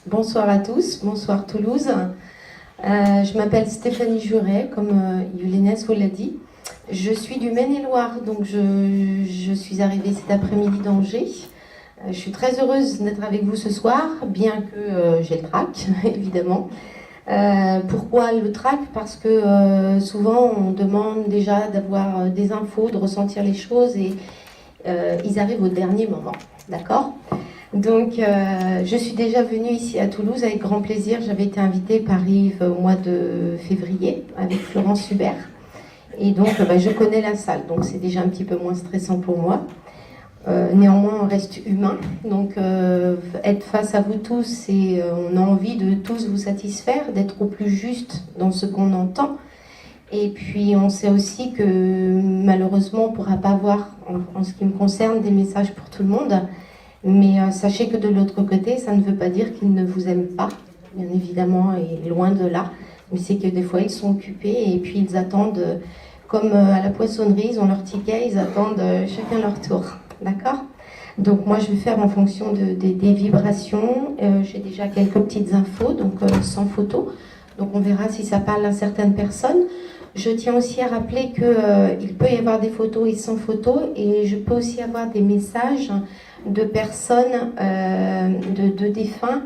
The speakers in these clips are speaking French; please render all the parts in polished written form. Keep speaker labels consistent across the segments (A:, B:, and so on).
A: Bonsoir à tous, bonsoir Toulouse. Je m'appelle Stéphanie Juret, comme Yulinès vous l'a dit. Je suis du Maine-et-Loire, donc je suis arrivée cet après-midi d'Angers. Je suis très heureuse d'être avec vous ce soir, bien que j'ai le trac, évidemment. Pourquoi le trac? Parce que souvent on demande déjà d'avoir des infos, de ressentir les choses et ils arrivent au dernier moment, d'accord? Donc, je suis déjà venue ici à Toulouse avec grand plaisir. J'avais été invitée par Yves au mois de février avec Florence Hubert. Et donc, je connais la salle, donc c'est déjà un petit peu moins stressant pour moi. Néanmoins, on reste humain. Donc, être face à vous tous, et on a envie de tous vous satisfaire, d'être au plus juste dans ce qu'on entend. Et puis, on sait aussi que malheureusement, on ne pourra pas avoir, en ce qui me concerne, des messages pour tout le monde. Mais sachez que de l'autre côté, ça ne veut pas dire qu'ils ne vous aiment pas, bien évidemment, et loin de là. Mais c'est que des fois, ils sont occupés et puis ils attendent, comme à la poissonnerie, ils ont leur ticket, ils attendent chacun leur tour. D'accord? Donc moi, je vais faire en fonction des vibrations. J'ai déjà quelques petites infos, donc sans photo. Donc on verra si ça parle à certaines personnes. Je tiens aussi à rappeler qu'il peut y avoir des photos et sans photos, et je peux aussi avoir des messages de personnes, de défunts,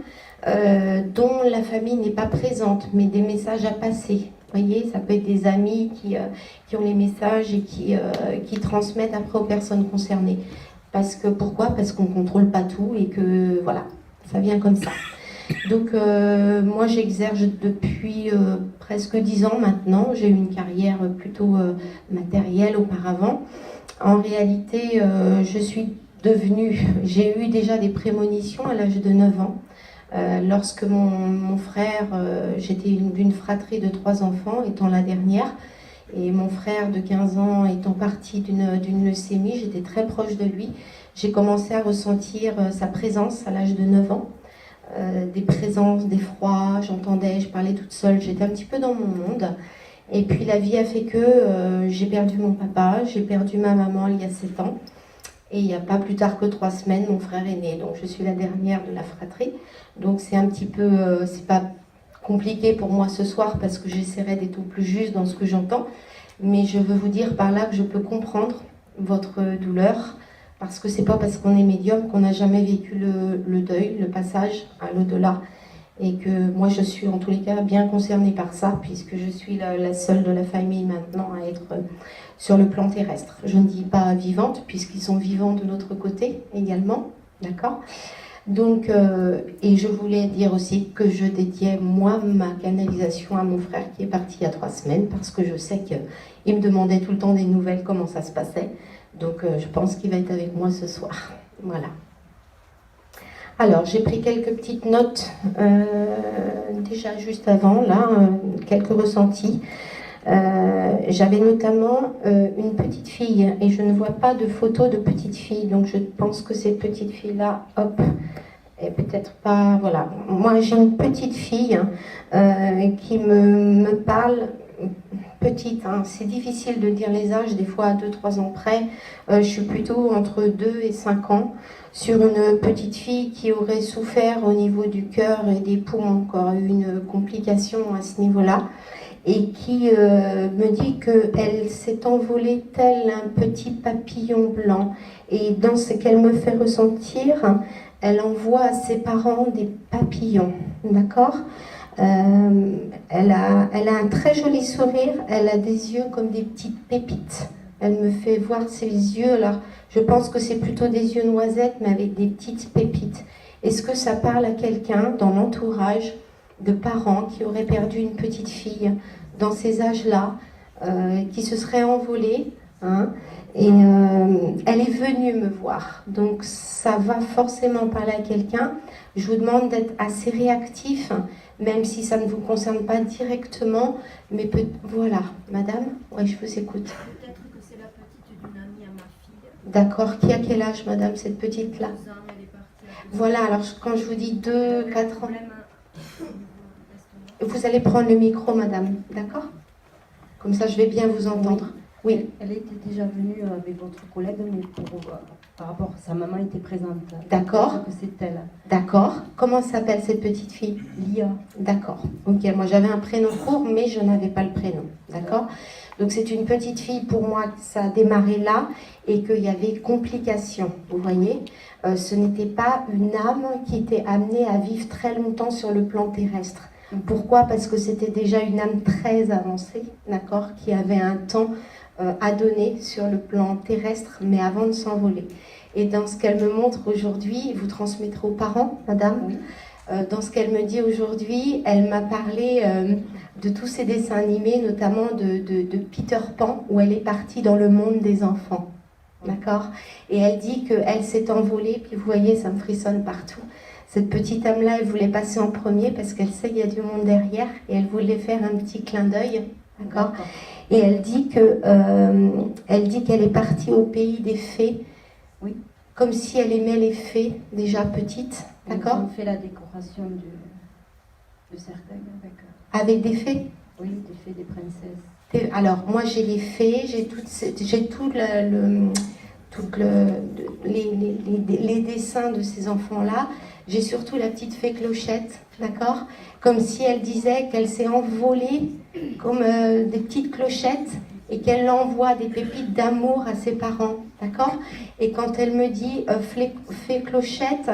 A: dont la famille n'est pas présente, mais des messages à passer. Vous voyez, ça peut être des amis qui ont les messages et qui transmettent après aux personnes concernées. Pourquoi? Parce qu'on ne contrôle pas tout et que voilà, ça vient comme ça. Donc moi j'exerce depuis presque 10 ans maintenant. J'ai eu une carrière plutôt matérielle auparavant. En réalité, j'ai eu déjà des prémonitions à l'âge de 9 ans. Lorsque mon frère, j'étais d'une fratrie de 3 enfants, étant la dernière, et mon frère de 15 ans étant parti d'une leucémie, j'étais très proche de lui. J'ai commencé à ressentir sa présence à l'âge de 9 ans. Des présences, des froids, j'entendais, je parlais toute seule, j'étais un petit peu dans mon monde. Et puis la vie a fait que j'ai perdu mon papa, j'ai perdu ma maman il y a 7 ans. Et il n'y a pas plus tard que 3 semaines, mon frère est né. Donc je suis la dernière de la fratrie. Donc c'est un petit peu, c'est pas compliqué pour moi ce soir parce que j'essaierai d'être au plus juste dans ce que j'entends. Mais je veux vous dire par là que je peux comprendre votre douleur. Parce que c'est pas parce qu'on est médium qu'on n'a jamais vécu le deuil, le passage à l'au-delà. Et que moi je suis en tous les cas bien concernée par ça, puisque je suis la seule de la famille maintenant à être sur le plan terrestre. Je ne dis pas vivante, puisqu'ils sont vivants de l'autre côté également, d'accord? Donc, et je voulais dire aussi que je dédiais moi ma canalisation à mon frère qui est parti il y a 3 semaines, parce que je sais qu'il me demandait tout le temps des nouvelles, comment ça se passait. Donc je pense qu'il va être avec moi ce soir. Voilà. Alors, j'ai pris quelques petites notes déjà juste avant, là, quelques ressentis. J'avais notamment une petite fille, et je ne vois pas de photo de petite fille, donc je pense que cette petite fille-là, hop, est peut-être pas, voilà. Moi, j'ai une petite fille qui me parle, petite, hein. C'est difficile de dire les âges, des fois à 2-3 ans près. Je suis plutôt entre 2 et 5 ans, sur une petite fille qui aurait souffert au niveau du cœur et des poumons, encore eu une complication à ce niveau-là, et qui me dit qu'elle s'est envolée tel un petit papillon blanc. Et dans ce qu'elle me fait ressentir, elle envoie à ses parents des papillons, d'accord? Elle a un très joli sourire, elle a des yeux comme des petites pépites. Elle me fait voir ses yeux, alors je pense que c'est plutôt des yeux noisettes, mais avec des petites pépites. Est-ce que ça parle à quelqu'un dans l'entourage de parents qui auraient perdu une petite fille dans ces âges-là, qui se serait envolée, hein, et elle est venue me voir. Donc ça va forcément parler à quelqu'un. Je vous demande d'être assez réactif, même si ça ne vous concerne pas directement, mais voilà, madame, ouais, je vous écoute.
B: Peut-être que c'est la petite d'une amie à ma fille.
A: D'accord, qui a quel âge, madame, cette petite-là?
B: 2 ans, elle est partie.
A: Voilà, alors quand je vous dis 2, 4 ans,
B: Problème
A: vous allez prendre le micro, madame, d'accord? Comme ça, je vais bien vous entendre. Oui.
C: Elle était déjà venue avec votre collègue, mais par rapport, sa maman était présente.
A: D'accord.
C: Que c'est elle.
A: D'accord. Comment s'appelle cette petite fille?
C: Lia.
A: D'accord. Ok, moi j'avais un prénom court, mais je n'avais pas le prénom. D'accord. Donc c'est une petite fille, pour moi, ça a démarré là et qu'il y avait complications, vous voyez. Ce n'était pas une âme qui était amenée à vivre très longtemps sur le plan terrestre. Pourquoi? Parce que c'était déjà une âme très avancée, d'accord, qui avait un temps à donner sur le plan terrestre, mais avant de s'envoler. Et dans ce qu'elle me montre aujourd'hui, vous transmettrez aux parents, madame.
C: Oui.
A: Dans ce qu'elle me dit aujourd'hui, elle m'a parlé de tous ces dessins animés, notamment de Peter Pan, où elle est partie dans le monde des enfants. D'accord? Et elle dit qu'elle s'est envolée, puis vous voyez, ça me frissonne partout. Cette petite âme-là, elle voulait passer en premier parce qu'elle sait qu'il y a du monde derrière et elle voulait faire un petit clin d'œil. D'accord? Et elle dit qu'elle est partie au pays des fées.
C: Oui.
A: Comme si elle aimait les fées, déjà petite. D'accord?
C: On fait la décoration du cercueil
A: avec des fées?
C: Oui, des fées, des princesses.
A: Alors, moi, j'ai les fées, j'ai les dessins de ces enfants-là. J'ai surtout la petite fée Clochette, d'accord? Comme si elle disait qu'elle s'est envolée comme des petites clochettes et qu'elle envoie des pépites d'amour à ses parents, d'accord? Et quand elle me dit fée Clochette,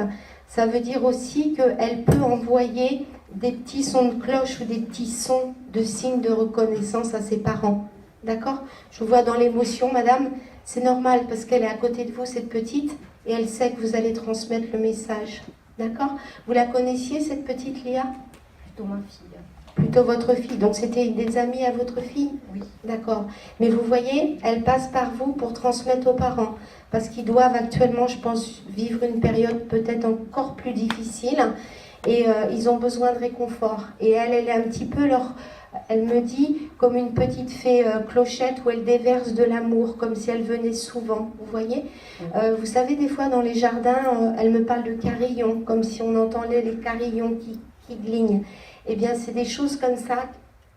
A: ça veut dire aussi qu'elle peut envoyer des petits sons de cloche ou des petits sons de signes de reconnaissance à ses parents. D'accord? Je vous vois dans l'émotion, madame. C'est normal parce qu'elle est à côté de vous, cette petite, et elle sait que vous allez transmettre le message. D'accord? Vous la connaissiez, cette petite Lia?
C: Plutôt ma fille.
A: Plutôt votre fille. Donc c'était des amis à votre fille?
C: Oui.
A: D'accord. Mais vous voyez, elle passe par vous pour transmettre aux parents. Parce qu'ils doivent actuellement, je pense, vivre une période peut-être encore plus difficile. Et ils ont besoin de réconfort. Et elle est un petit peu elle me dit, comme une petite fée Clochette où elle déverse de l'amour, comme si elle venait souvent, vous voyez. Vous savez, des fois dans les jardins, elle me parle de carillons, comme si on entendait les carillons qui glignent. Eh bien, c'est des choses comme ça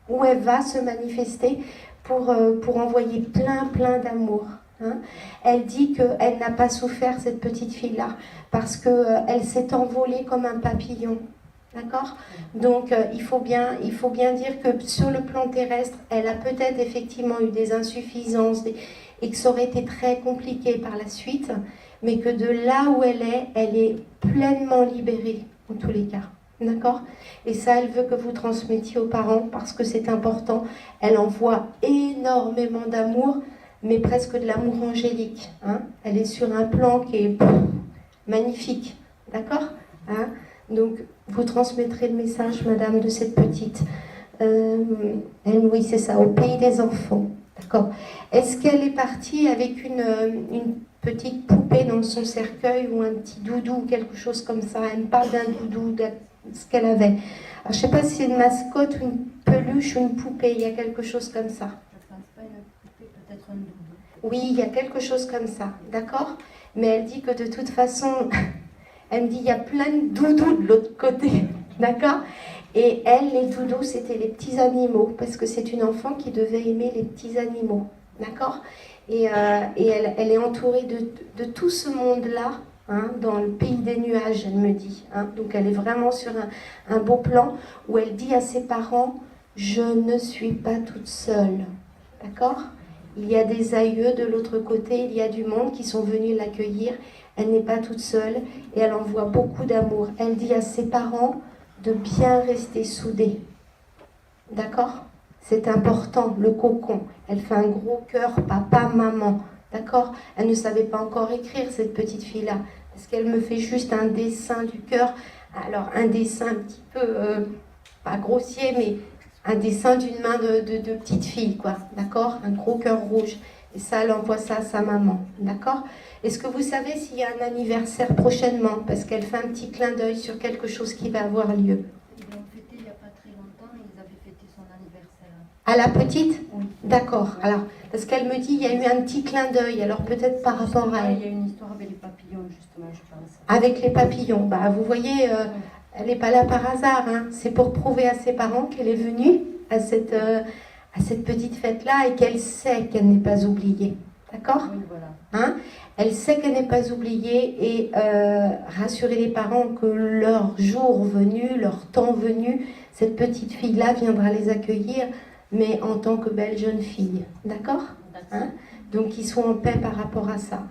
A: où elle va se manifester pour envoyer plein d'amour. Hein. Elle dit qu'elle n'a pas souffert, cette petite fille-là, parce qu'elle s'est envolée comme un papillon. D'accord? Donc, il faut bien dire que sur le plan terrestre, elle a peut-être effectivement eu des insuffisances et que ça aurait été très compliqué par la suite, mais que de là où elle est pleinement libérée, en tous les cas. D'accord? Et ça, elle veut que vous transmettiez aux parents parce que c'est important. Elle envoie énormément d'amour, mais presque de l'amour angélique. Hein? Elle est sur un plan qui est magnifique. D'accord? Hein? Donc, vous transmettrez le message, madame, de cette petite. Oui, c'est ça, au pays des enfants. D'accord. Est-ce qu'elle est partie avec une petite poupée dans son cercueil ou un petit doudou, quelque chose comme ça? Elle me parle d'un doudou, de ce qu'elle avait. Alors, je ne sais pas si c'est une mascotte ou une peluche ou une poupée, il y a quelque chose comme ça.
C: Je ne pense pas une poupée, peut-être un doudou.
A: Oui, il y a quelque chose comme ça, d'accord? Mais elle dit que de toute façon, elle me dit il y a plein de doudous de l'autre côté, d'accord? Et elle, les doudous, c'était les petits animaux, parce que c'est une enfant qui devait aimer les petits animaux, d'accord? Et elle est entourée de tout ce monde-là, hein, dans le pays des nuages, elle me dit. Hein. Donc elle est vraiment sur un beau plan où elle dit à ses parents, je ne suis pas toute seule, d'accord? Il y a des aïeux de l'autre côté, il y a du monde qui sont venus l'accueillir. Elle n'est pas toute seule et elle envoie beaucoup d'amour. Elle dit à ses parents de bien rester soudés. D'accord? C'est important, le cocon. Elle fait un gros cœur, papa, maman. D'accord? Elle ne savait pas encore écrire, cette petite fille-là. Parce qu'elle me fait juste un dessin du cœur. Alors, un dessin un petit peu, pas grossier, mais un dessin d'une main de petite fille, quoi. D'accord? Un gros cœur rouge. Et ça, elle envoie ça à sa maman. D'accord? Est-ce que vous savez s'il y a un anniversaire prochainement? Parce qu'elle fait un petit clin d'œil sur quelque chose qui va avoir lieu.
C: Ils l'ont fêté il n'y a pas très longtemps, ils avaient fêté son anniversaire.
A: À la petite?
C: Oui.
A: D'accord. Alors, parce qu'elle me dit, il y a eu un petit clin d'œil, alors peut-être par rapport à elle.
C: Il y a une histoire avec les papillons, justement, je pense.
A: Avec les papillons. Bah, vous voyez, elle n'est pas là par hasard. Hein. C'est pour prouver à ses parents qu'elle est venue à cette petite fête-là et qu'elle sait qu'elle n'est pas oubliée. D'accord?
C: Oui, voilà.
A: Hein? Elle sait qu'elle n'est pas oubliée et rassurer les parents que leur jour venu, leur temps venu, cette petite fille-là viendra les accueillir, mais en tant que belle jeune fille. D'accord? Hein? Donc ils sont en paix par rapport à ça.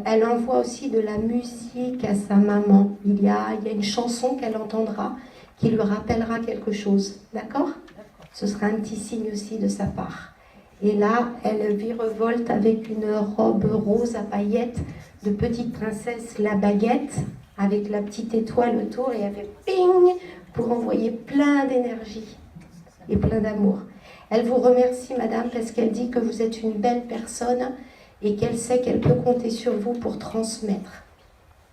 A: Elle envoie aussi de la musique à sa maman. Il y a une chanson qu'elle entendra qui lui rappellera quelque chose. D'accord? Ce sera un petit signe aussi de sa part. Et là, elle virevolte avec une robe rose à paillettes de petite princesse, la baguette, avec la petite étoile autour, et elle fait ping pour envoyer plein d'énergie et plein d'amour. Elle vous remercie, madame, parce qu'elle dit que vous êtes une belle personne et qu'elle sait qu'elle peut compter sur vous pour transmettre.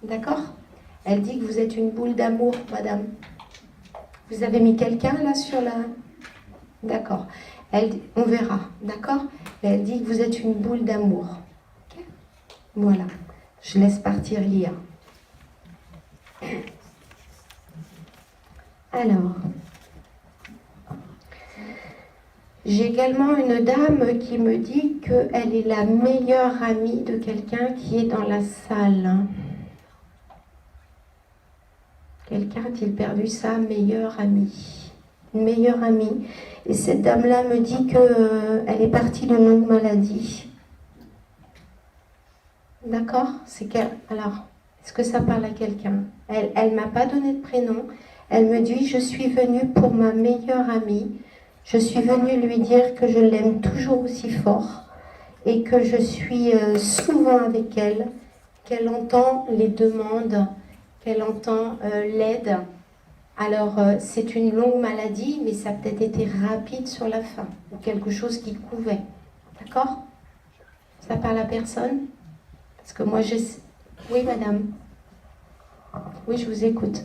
A: D'accord? Elle dit que vous êtes une boule d'amour, madame. Vous avez mis quelqu'un là sur la... D'accord. On verra, d'accord? Mais elle dit que vous êtes une boule d'amour. Okay? Voilà. Je laisse partir lire. Alors, j'ai également une dame qui me dit qu'elle est la meilleure amie de quelqu'un qui est dans la salle. Quelqu'un a-t-il perdu sa meilleure amie? Une meilleure amie. Et cette dame-là me dit qu'elle est partie d'une longue maladie. D'accord? Alors, est-ce que ça parle à quelqu'un? Elle ne m'a pas donné de prénom. Elle me dit, je suis venue pour ma meilleure amie. Je suis venue lui dire que je l'aime toujours aussi fort et que je suis souvent avec elle, qu'elle entend les demandes, qu'elle entend l'aide. Alors, c'est une longue maladie, mais ça a peut-être été rapide sur la fin, ou quelque chose qui couvait. D'accord? Ça parle à personne? Parce que moi, je... Oui, madame. Oui, je vous écoute.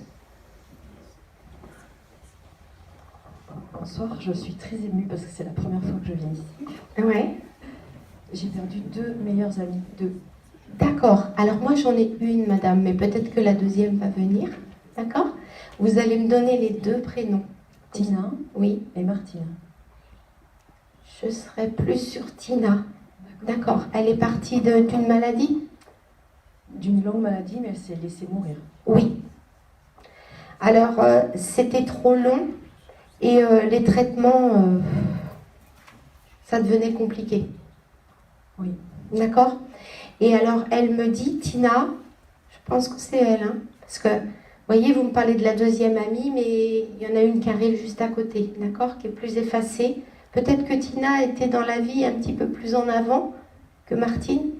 D: Bonsoir, je suis très émue parce que c'est la première fois que je viens ici.
A: Ouais.
D: J'ai perdu 2 meilleures amies, 2.
A: D'accord. Alors, moi, j'en ai une, madame, mais peut-être que la deuxième va venir. D'accord? Vous allez me donner les 2 prénoms.
D: Tina
A: Oui.
D: et Martine.
A: Je serais plus sur Tina. D'accord. Elle est partie d'une maladie?
D: D'une longue maladie, mais elle s'est laissée mourir.
A: Oui. Alors, c'était trop long et les traitements, ça devenait compliqué.
D: Oui.
A: D'accord? Et alors, elle me dit, Tina, je pense que c'est elle, hein, parce que, vous voyez, vous me parlez de la deuxième amie, mais il y en a une qui arrive juste à côté, d'accord, qui est plus effacée. Peut-être que Tina était dans la vie un petit peu plus en avant que Martine.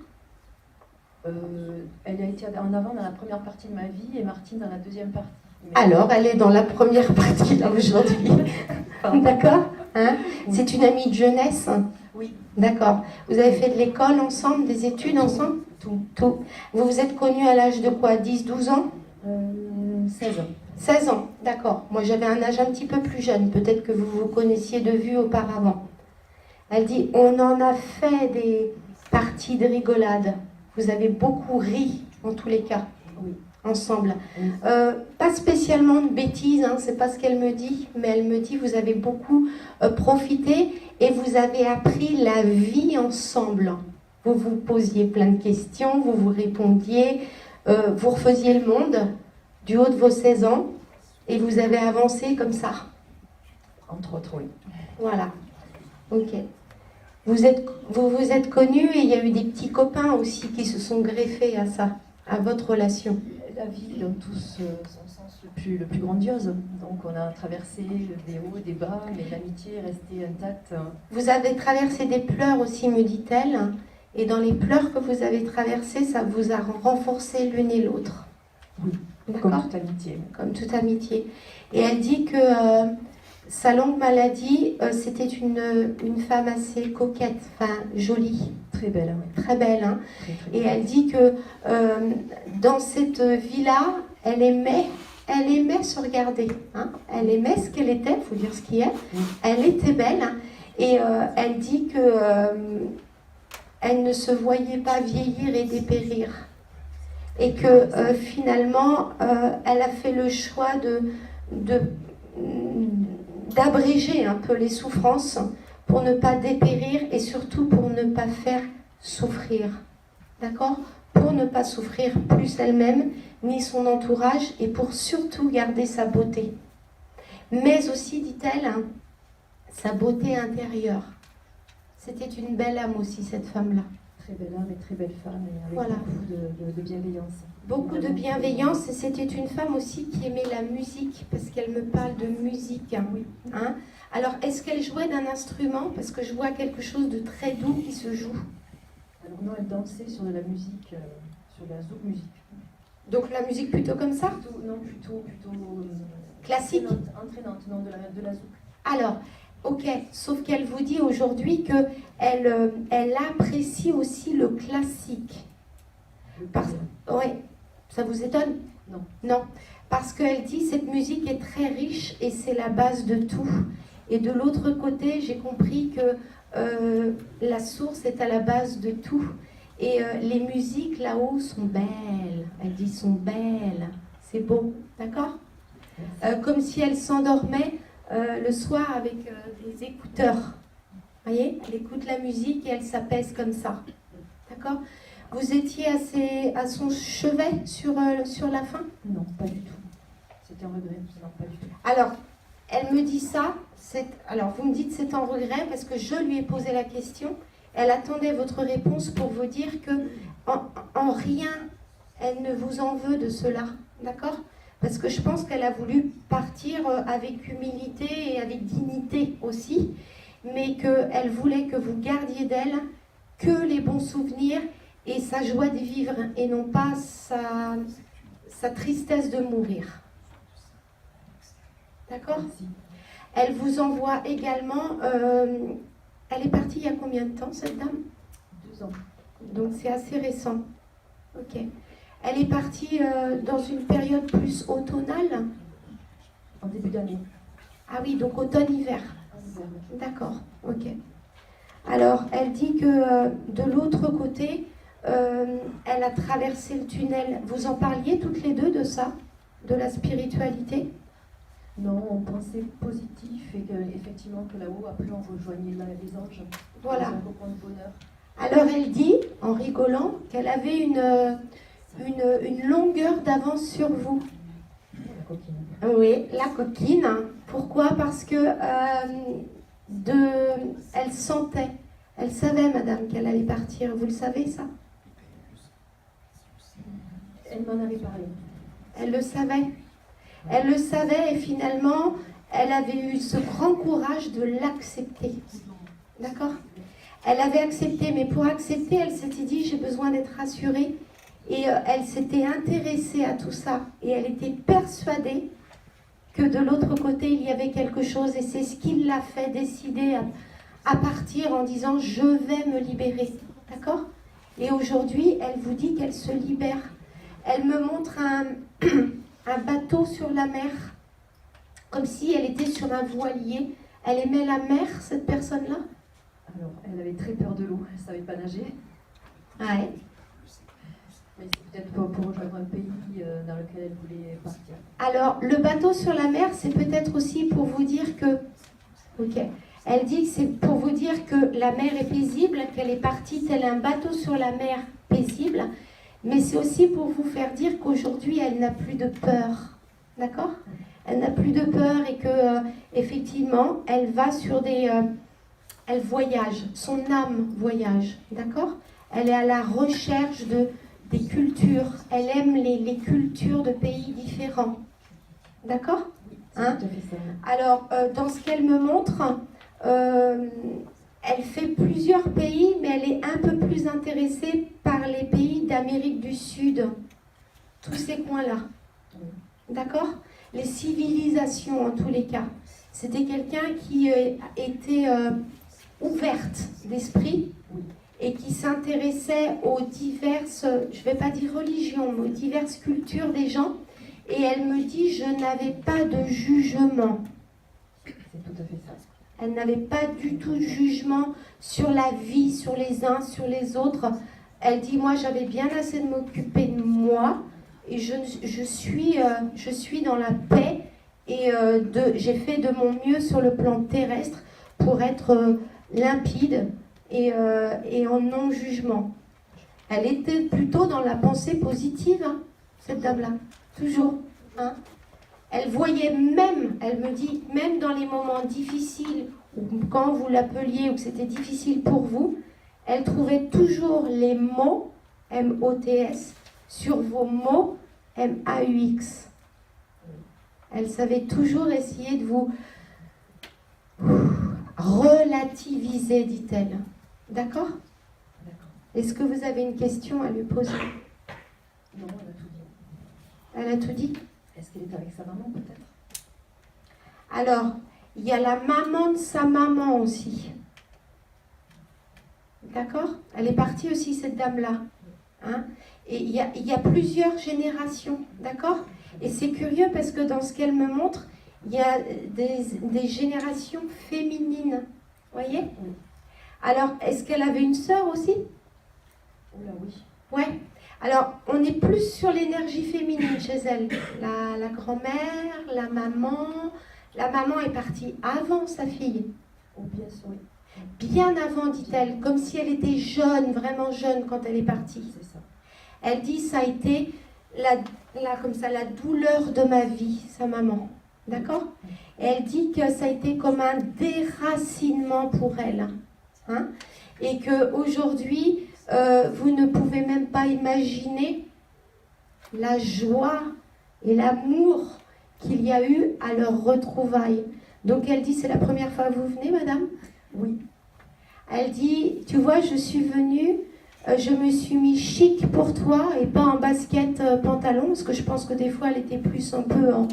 D: Elle a été en avant dans la première partie de ma vie et Martine dans la deuxième partie.
A: Mais... Alors, elle est dans la première partie là aujourd'hui. D'accord, hein? Oui. C'est une amie de jeunesse?
D: Oui.
A: D'accord. Vous avez fait de l'école ensemble, des études ensemble? Tout. Vous vous êtes connus à l'âge de quoi? 10, 12 ans?
D: 16 ans.
A: 16 ans, d'accord. Moi, j'avais un âge un petit peu plus jeune. Peut-être que vous vous connaissiez de vue auparavant. Elle dit, on en a fait des parties de rigolade. Vous avez beaucoup ri, en tous les cas,
D: oui.
A: Ensemble.
D: Oui.
A: Pas spécialement de bêtises, hein, c'est pas ce qu'elle me dit, mais elle me dit, vous avez beaucoup profité et vous avez appris la vie ensemble. Vous vous posiez plein de questions, vous vous répondiez, vous refaisiez le monde du haut de vos 16 ans et vous avez avancé comme ça.
D: Entre autres, oui.
A: Voilà. Ok. Vous vous êtes connus et il y a eu des petits copains aussi qui se sont greffés à ça, à votre relation.
D: La vie dans tout son sens le plus grandiose. Donc on a traversé des hauts et des bas, mais l'amitié est restée intacte.
A: Vous avez traversé des pleurs aussi, me dit-elle, et dans les pleurs que vous avez traversés, ça vous a renforcé l'une et l'autre.
D: Oui,
A: d'accord?
D: Comme toute amitié.
A: Comme toute amitié. Et elle dit que sa longue maladie, c'était une femme assez coquette, enfin jolie.
D: Très belle, oui.
A: Très belle, hein.
D: Très
A: et elle dit que dans cette vie-là, elle aimait se regarder. Hein. Elle aimait ce qu'elle était, il faut dire ce qui est. Oui. Elle était belle. Hein. Et elle dit que elle ne se voyait pas vieillir et dépérir. Et que finalement, elle a fait le choix d'abréger un peu les souffrances pour ne pas dépérir et surtout pour ne pas faire souffrir. D'accord? Pour ne pas souffrir plus elle-même, ni son entourage, et pour surtout garder sa beauté. Mais aussi, dit-elle, hein, sa beauté intérieure. C'était une belle âme aussi, cette femme-là.
D: Très belle âme et très belle femme, et avec
A: Voilà.
D: beaucoup de bienveillance.
A: Beaucoup de bienveillance, et c'était une femme aussi qui aimait la musique, parce qu'elle me parle de musique.
D: Oui.
A: Hein? Alors, est-ce qu'elle jouait d'un instrument? Parce que je vois quelque chose de très doux qui se joue.
D: Alors non, elle dansait sur de la musique, sur de la zouk musique.
A: Donc la musique plutôt comme ça?
D: Plutôt
A: Classique?
D: Entraînante, non, de la zouk.
A: Alors, ok, sauf qu'elle vous dit aujourd'hui qu'elle elle apprécie aussi le classique. Oui, ça vous étonne?
D: Non.
A: Non, parce qu'elle dit cette musique est très riche et c'est la base de tout. Et de l'autre côté, j'ai compris que la source est à la base de tout. Et les musiques là-haut sont belles. Elle dit sont belles. C'est beau, d'accord? Comme si elle s'endormait le soir avec des écouteurs. Vous voyez? Elle écoute la musique et elle s'apaise comme ça. D'accord? Vous étiez à son chevet sur la fin?
D: Non, pas du tout. C'était un regret, non, pas du tout.
A: Alors, elle me dit ça. Alors, vous me dites c'est en regret parce que je lui ai posé la question. Elle attendait votre réponse pour vous dire que en rien, elle ne vous en veut de cela. D'accord? Parce que je pense qu'elle a voulu partir avec humilité et avec dignité aussi, mais qu'elle voulait que vous gardiez d'elle que les bons souvenirs et sa joie de vivre, et non pas sa tristesse de mourir. D'accord? Elle vous envoie également... elle est partie il y a combien de temps, cette dame?
D: 2 ans.
A: Donc c'est assez récent. Ok. Elle est partie dans une période plus automnale?
D: En début d'année.
A: Ah oui, donc automne-hiver. D'accord, ok. Alors, elle dit que de l'autre côté, elle a traversé le tunnel. Vous en parliez toutes les deux de ça? De la spiritualité?
D: Non, on pensait positif et qu'effectivement que là-haut, après on rejoignait les anges.
A: Voilà.
D: Un beau point de bonheur.
A: Alors elle dit, en rigolant, qu'elle avait une longueur d'avance sur vous.
D: La coquine.
A: Oui, la coquine. Pourquoi? Parce que elle sentait, elle savait, madame, qu'elle allait partir. Vous le savez, ça?
D: Elle m'en avait parlé.
A: Elle le savait. Elle le savait et finalement, elle avait eu ce grand courage de l'accepter. D'accord? Elle avait accepté, mais pour accepter, elle s'était dit, j'ai besoin d'être rassurée. Et elle s'était intéressée à tout ça. Et elle était persuadée que de l'autre côté, il y avait quelque chose. Et c'est ce qui l'a fait décider à partir en disant, je vais me libérer. D'accord? Et aujourd'hui, elle vous dit qu'elle se libère. Elle me montre un bateau sur la mer, comme si elle était sur un voilier. Elle aimait la mer, cette personne-là?
D: Alors, elle avait très peur de l'eau, elle ne savait pas nager.
A: Ouais.
D: Mais c'est peut-être pour rejoindre un pays dans lequel elle voulait partir.
A: Alors, le bateau sur la mer, c'est peut-être aussi pour vous dire que... Ok. Elle dit que c'est pour vous dire que la mer est paisible, qu'elle est partie tel un bateau sur la mer paisible, mais c'est aussi pour vous faire dire qu'aujourd'hui, elle n'a plus de peur. D'accord? Elle n'a plus de peur et que, effectivement, elle va sur des... elle voyage, son âme voyage. D'accord? Elle est à la recherche des cultures. Elle aime les cultures de pays différents. D'accord? Hein?
D: Tout à fait ça.
A: Alors, dans ce qu'elle me montre, elle fait plusieurs pays, mais elle est un peu plus intéressée par les pays d'Amérique du Sud. Tous ces coins-là. D'accord? Les civilisations, en tous les cas. C'était quelqu'un qui était ouverte d'esprit et qui s'intéressait aux diverses, je ne vais pas dire religions, mais aux diverses cultures des gens. Et elle me dit, je n'avais pas de jugement.
D: C'est tout à fait ça.
A: Elle n'avait pas du tout de jugement sur la vie, sur les uns, sur les autres. Elle dit, moi, j'avais bien assez de m'occuper de moi et je suis dans la paix et j'ai fait de mon mieux sur le plan terrestre pour être limpide et en non-jugement. Elle était plutôt dans la pensée positive, hein, cette dame-là, toujours. Hein. Elle voyait même, elle me dit, même dans les moments difficiles, ou quand vous l'appeliez ou que c'était difficile pour vous, elle trouvait toujours les mots, M-O-T-S, sur vos mots, M-A-U-X. Elle savait toujours essayer de vous relativiser, dit-elle. D'accord ? Est-ce que vous avez une question à lui poser ?
D: Non, elle a tout dit.
A: Elle a tout dit ?
D: Est-ce qu'elle est avec sa maman, peut-être ?
A: Alors, il y a la maman de sa maman aussi. D'accord ? Elle est partie aussi, cette dame-là. Hein ? Et il y a plusieurs générations. D'accord ? Et c'est curieux parce que dans ce qu'elle me montre, il y a des générations féminines. Vous voyez ?
D: Oui.
A: Alors, est-ce qu'elle avait une sœur aussi ?
D: Oula, oui.
A: Ouais. Alors, on est plus sur l'énergie féminine chez elle. La grand-mère, la maman. La maman est partie avant sa fille.
D: Oh, bien sûr, oui.
A: Bien avant, dit-elle, comme si elle était jeune, vraiment jeune quand elle est partie.
D: C'est ça.
A: Elle dit, ça a été la douleur de ma vie, sa maman. D'accord ? Et elle dit que ça a été comme un déracinement pour elle. Hein ? Et qu'aujourd'hui, vous ne pouvez même pas imaginer la joie et l'amour qu'il y a eu à leur retrouvaille. Donc elle dit, c'est la première fois que vous venez, madame ?
D: Oui.
A: Elle dit, tu vois, je suis venue, je me suis mis chic pour toi et pas en basket pantalon, parce que je pense que des fois elle était plus un peu en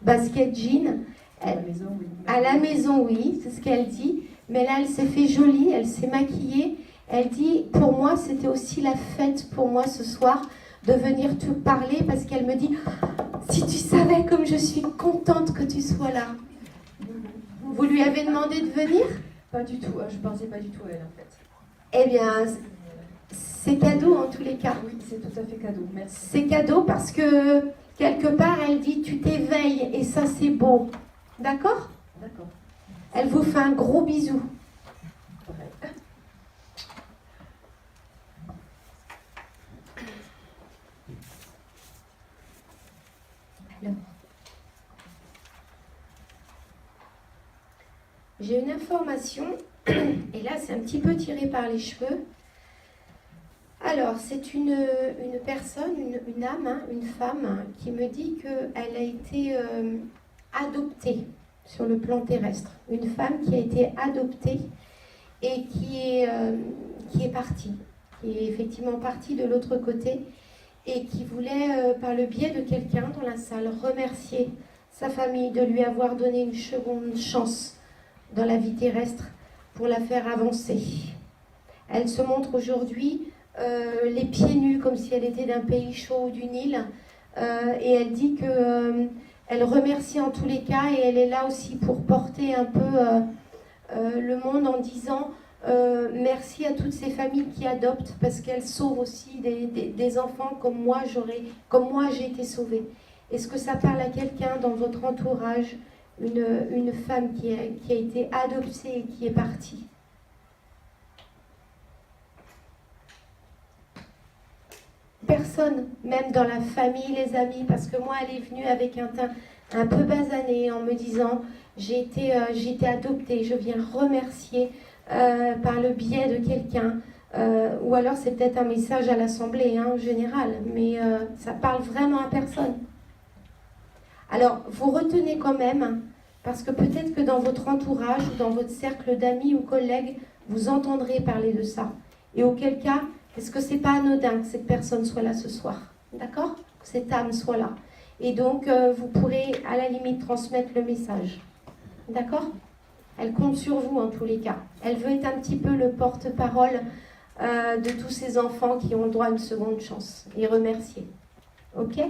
A: basket jean.
D: À la maison, oui.
A: À la maison, oui, c'est ce qu'elle dit. Mais là, elle s'est fait jolie, elle s'est maquillée. Elle dit, pour moi, c'était aussi la fête pour moi ce soir de venir te parler parce qu'elle me dit, si tu savais comme je suis contente que tu sois là. Vous lui avez demandé de venir ?
D: Pas du tout, je ne pensais pas du tout à elle en fait.
A: Eh bien, c'est cadeau en tous les cas.
D: Oui, c'est tout à fait cadeau, merci.
A: C'est cadeau parce que quelque part, elle dit, tu t'éveilles et ça c'est beau. D'accord ?
D: D'accord.
A: Elle vous fait un gros bisou.
D: Ouais.
A: Alors, j'ai une information, et là c'est un petit peu tiré par les cheveux. Alors, c'est une personne, une âme, hein, une femme, hein, qui me dit qu'elle a été adoptée sur le plan terrestre. Une femme qui a été adoptée et qui est partie, qui est effectivement partie de l'autre côté et qui voulait, par le biais de quelqu'un dans la salle, remercier sa famille de lui avoir donné une seconde chance dans la vie terrestre pour la faire avancer. Elle se montre aujourd'hui les pieds nus comme si elle était d'un pays chaud ou d'une île et elle dit que elle remercie en tous les cas et elle est là aussi pour porter un peu le monde en disant merci à toutes ces familles qui adoptent parce qu'elles sauvent aussi des enfants comme moi j'ai été sauvée. Est-ce que ça parle à quelqu'un dans votre entourage, une femme qui a été adoptée et qui est partie? Personne, même dans la famille, les amis, parce que moi elle est venue avec un teint un peu basané en me disant j'ai été adoptée, je viens remercier par le biais de quelqu'un, ou alors c'est peut-être un message à l'assemblée en général, mais ça parle vraiment à personne. Alors vous retenez quand même, parce que peut-être que dans votre entourage ou dans votre cercle d'amis ou collègues, vous entendrez parler de ça. Et auquel cas, est-ce que c'est pas anodin que cette personne soit là ce soir? D'accord? Que cette âme soit là. Et donc, vous pourrez à la limite transmettre le message. D'accord? Elle compte sur vous en tous les cas. Elle veut être un petit peu le porte-parole de tous ces enfants qui ont le droit à une seconde chance. Et remercier. Ok?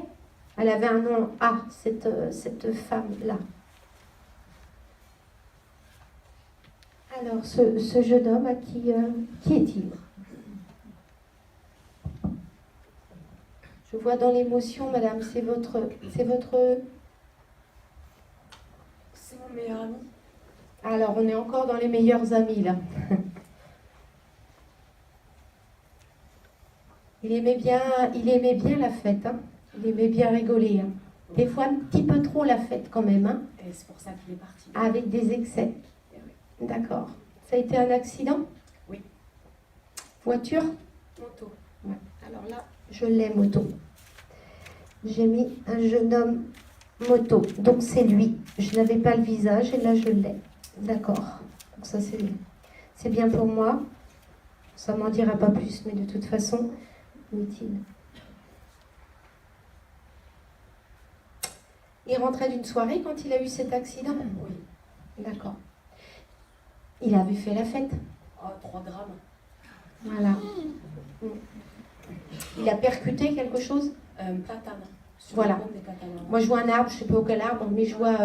A: Elle avait un nom, cette femme-là. Alors, ce jeune homme, qui est-il? Je vois dans l'émotion, madame, c'est votre... C'est
E: mon meilleur ami.
A: Alors, on est encore dans les meilleurs amis, là. il aimait bien la fête. Hein. Il aimait bien rigoler. Hein. Des fois, un petit peu trop la fête quand même. Hein.
E: Et c'est pour ça qu'il est parti.
A: Avec des excès. D'accord. Ça a été un accident?
E: Oui.
A: Voiture?
E: Moto.
A: Ouais. Alors là, je l'ai moto. J'ai mis un jeune homme moto. Donc c'est lui. Je n'avais pas le visage et là je l'ai. D'accord. Donc ça c'est lui. C'est bien pour moi. Ça m'en dira pas plus, mais de toute façon, inutile. Il rentrait d'une soirée quand il a eu cet accident?
E: Oui.
A: D'accord. Il avait fait la fête.
E: Oh, 3 grammes.
A: Voilà. Il a percuté quelque chose?
E: Platane. Sur
A: Voilà.
E: le pont des platanes.
A: Moi je vois un arbre, je ne sais pas auquel arbre, mais je vois...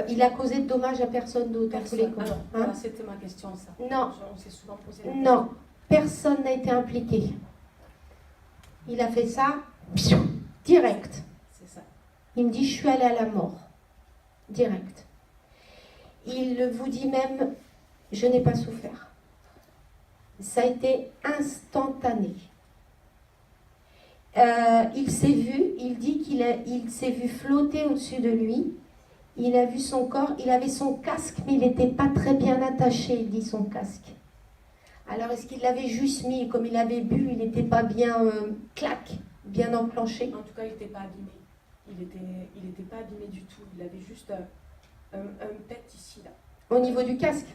A: il a causé de dommages à personne d'autre, à tous les coups.
E: Alors,
A: Hein?
E: voilà, c'était ma question, ça.
A: Non.
E: On s'est souvent posé la
A: Non, personne n'a été impliqué. Il a fait ça, direct.
E: C'est ça.
A: Il me dit, je suis allé à la mort. Direct. Il vous dit même, je n'ai pas souffert. Ça a été instantané. Il s'est vu, il dit il s'est vu flotter au-dessus de lui. Il a vu son corps, il avait son casque, mais il n'était pas très bien attaché, il dit son casque. Alors est-ce qu'il l'avait juste mis, comme il avait bu, il n'était pas bien, bien enclenché?
E: En tout cas, il n'était pas abîmé. Il était pas abîmé du tout. Il avait juste un pet ici, là.
A: Au niveau du casque?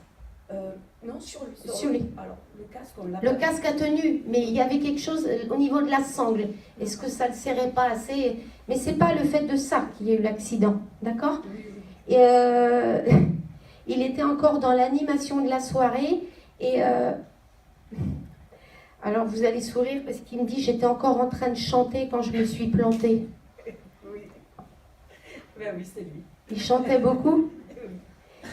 E: Non, sur lui.
A: Sur lui.
E: Alors, le casque, on l'a
A: Le
E: pas
A: casque a tenu, mais il y avait quelque chose au niveau de la sangle. Est-ce que ça ne le serrait pas assez? Mais ce n'est pas le fait de ça qu'il y a eu l'accident, d'accord?
E: Oui, oui.
A: Et il était encore dans l'animation de la soirée. Et alors vous allez sourire parce qu'il me dit, j'étais encore en train de chanter quand je me suis plantée.
E: Oui. Ben oui, c'est lui.
A: Il chantait beaucoup.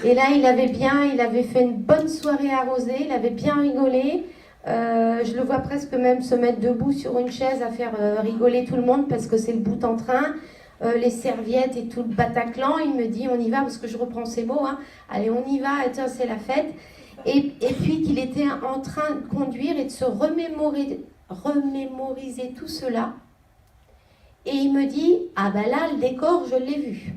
A: Et là, il avait fait une bonne soirée arrosée, il avait bien rigolé. Je le vois presque même se mettre debout sur une chaise à faire rigoler tout le monde parce que c'est le bout en train. Les serviettes et tout le Bataclan. Il me dit, on y va, parce que je reprends ces mots. Hein. Allez, on y va, tiens, c'est la fête. Et puis qu'il était en train de conduire et de se remémoriser tout cela. Et il me dit, ah ben là, le décor, je l'ai vu.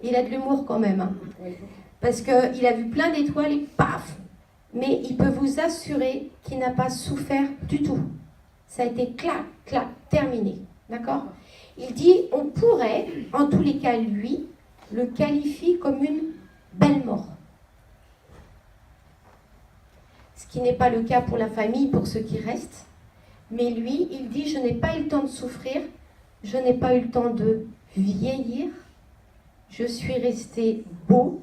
A: Il a de l'humour quand même. Hein. Parce qu'il a vu plein d'étoiles et paf! Mais il peut vous assurer qu'il n'a pas souffert du tout. Ça a été clac, clac, terminé. D'accord? Il dit, on pourrait, en tous les cas, lui, le qualifier comme une belle mort. Ce qui n'est pas le cas pour la famille, pour ceux qui restent. Mais lui, il dit, je n'ai pas eu le temps de souffrir, je n'ai pas eu le temps de vieillir, je suis resté beau,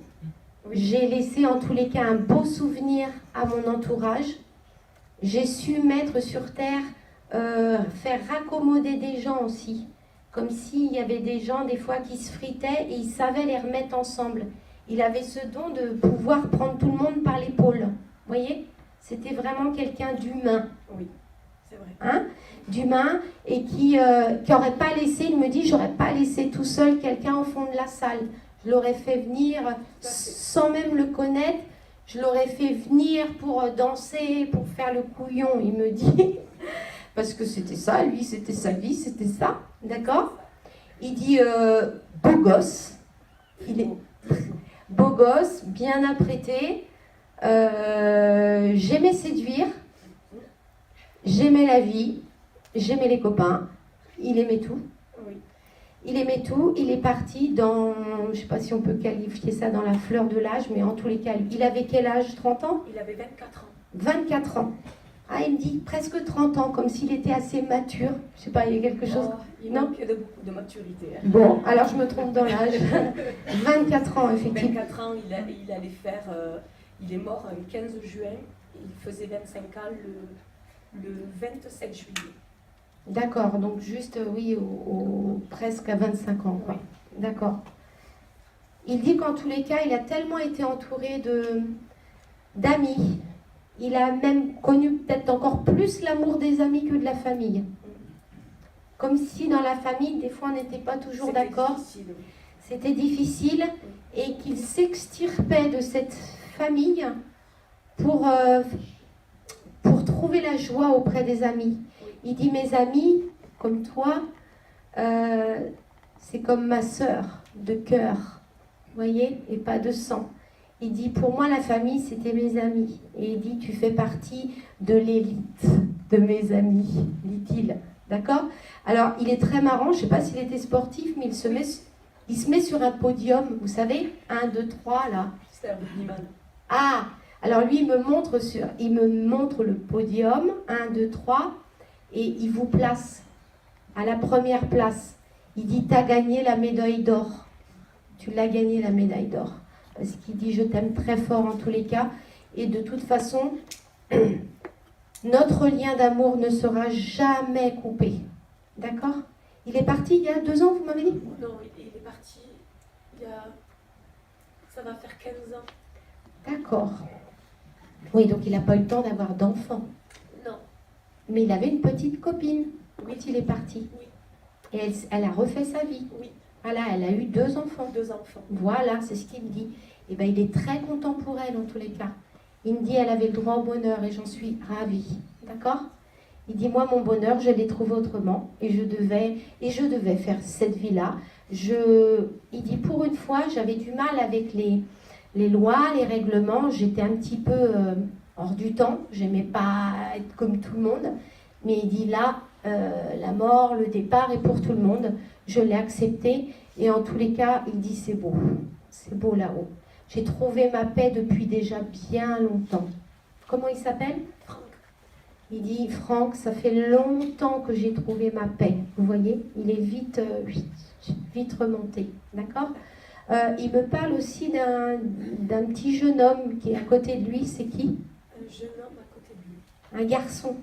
A: j'ai laissé en tous les cas un beau souvenir à mon entourage, j'ai su mettre sur terre, faire raccommoder des gens aussi, comme s'il y avait des gens des fois qui se fritaient et il savait les remettre ensemble. Il avait ce don de pouvoir prendre tout le monde par l'épaule. Vous voyez? C'était vraiment quelqu'un d'humain.
E: Oui, c'est vrai.
A: Hein? D'humain et qui n'aurait pas laissé, il me dit, j'aurais pas laissé tout seul quelqu'un au fond de la salle. Je l'aurais fait venir sans même le connaître. Je l'aurais fait venir pour danser, pour faire le couillon, il me dit. Parce que c'était ça, lui, c'était sa vie, c'était ça. D'accord? Il dit, beau gosse. Il est beau gosse, bien apprêté. J'aimais séduire. J'aimais la vie. J'aimais les copains. Il aimait tout.
E: Oui.
A: Il aimait tout. Il est parti dans, je ne sais pas si on peut qualifier ça dans la fleur de l'âge, mais en tous les cas, il avait quel âge? 30 ans?
E: Il avait 24 ans.
A: 24 ans. Ah, il me dit presque 30 ans, comme s'il était assez mature. Je ne sais pas, il y a quelque chose.
E: Oh, il
A: Non?
E: manquait de beaucoup de maturité. Hein.
A: Bon, alors je me trompe dans l'âge. 24 ans, effectivement.
E: 24 ans, il allait faire... il est mort le 15 juin. Il faisait 25 ans le 27 juillet.
A: D'accord, donc juste, oui, presque à 25 ans, quoi. D'accord. Il dit qu'en tous les cas, il a tellement été entouré d'amis. Il a même connu peut-être encore plus l'amour des amis que de la famille. Comme si dans la famille, des fois, on n'était pas toujours d'accord. C'était difficile et qu'il s'extirpait de cette famille pour pour trouver la joie auprès des amis. Il dit, mes amis, comme toi, c'est comme ma sœur de cœur, vous voyez, et pas de sang. Il dit, pour moi, la famille, c'était mes amis. Et il dit, tu fais partie de l'élite de mes amis, dit-il. D'accord? Alors, il est très marrant, je ne sais pas s'il était sportif, mais il se met sur un podium, vous savez, 1, 2, 3, là.
E: C'est un rugbyman.
A: Ah, alors lui, il me montre le podium, 1, 2, 3, et il vous place à la première place. Il dit, tu as gagné la médaille d'or. Tu l'as gagné, la médaille d'or. Parce qu'il dit, je t'aime très fort en tous les cas. Et de toute façon, notre lien d'amour ne sera jamais coupé. D'accord? Il est parti il y a 2 ans, vous m'avez dit?
E: Non, il est parti il y a... Ça va faire 15 ans.
A: D'accord. Oui, donc il n'a pas eu le temps d'avoir d'enfants.
E: Non.
A: Mais il avait une petite copine
E: Oui.
A: quand il est parti.
E: Oui.
A: Et elle a refait sa vie.
E: Oui.
A: Voilà, elle a eu 2 enfants.
E: 2 enfants.
A: Voilà, c'est ce qu'il me dit. Et bien, il est très content pour elle en tous les cas. Il me dit, elle avait le droit au bonheur et j'en suis ravie. D'accord? Il dit, moi, mon bonheur, je l'ai trouvé autrement et je devais faire cette vie-là. Il dit, pour une fois, j'avais du mal avec les lois, les règlements. J'étais un petit peu hors du temps. J'aimais pas être comme tout le monde. Mais il dit, là, la mort, le départ est pour tout le monde. Je l'ai accepté. Et en tous les cas, il dit, c'est beau. C'est beau là-haut. J'ai trouvé ma paix depuis déjà bien longtemps. Comment il s'appelle?
E: Franck.
A: Il dit, Franck, ça fait longtemps que j'ai trouvé ma paix. Vous voyez, il est vite remonté. D'accord? Il me parle aussi d'un petit jeune homme qui est à côté de lui. C'est qui?
E: Un jeune homme à côté de lui.
A: Un garçon.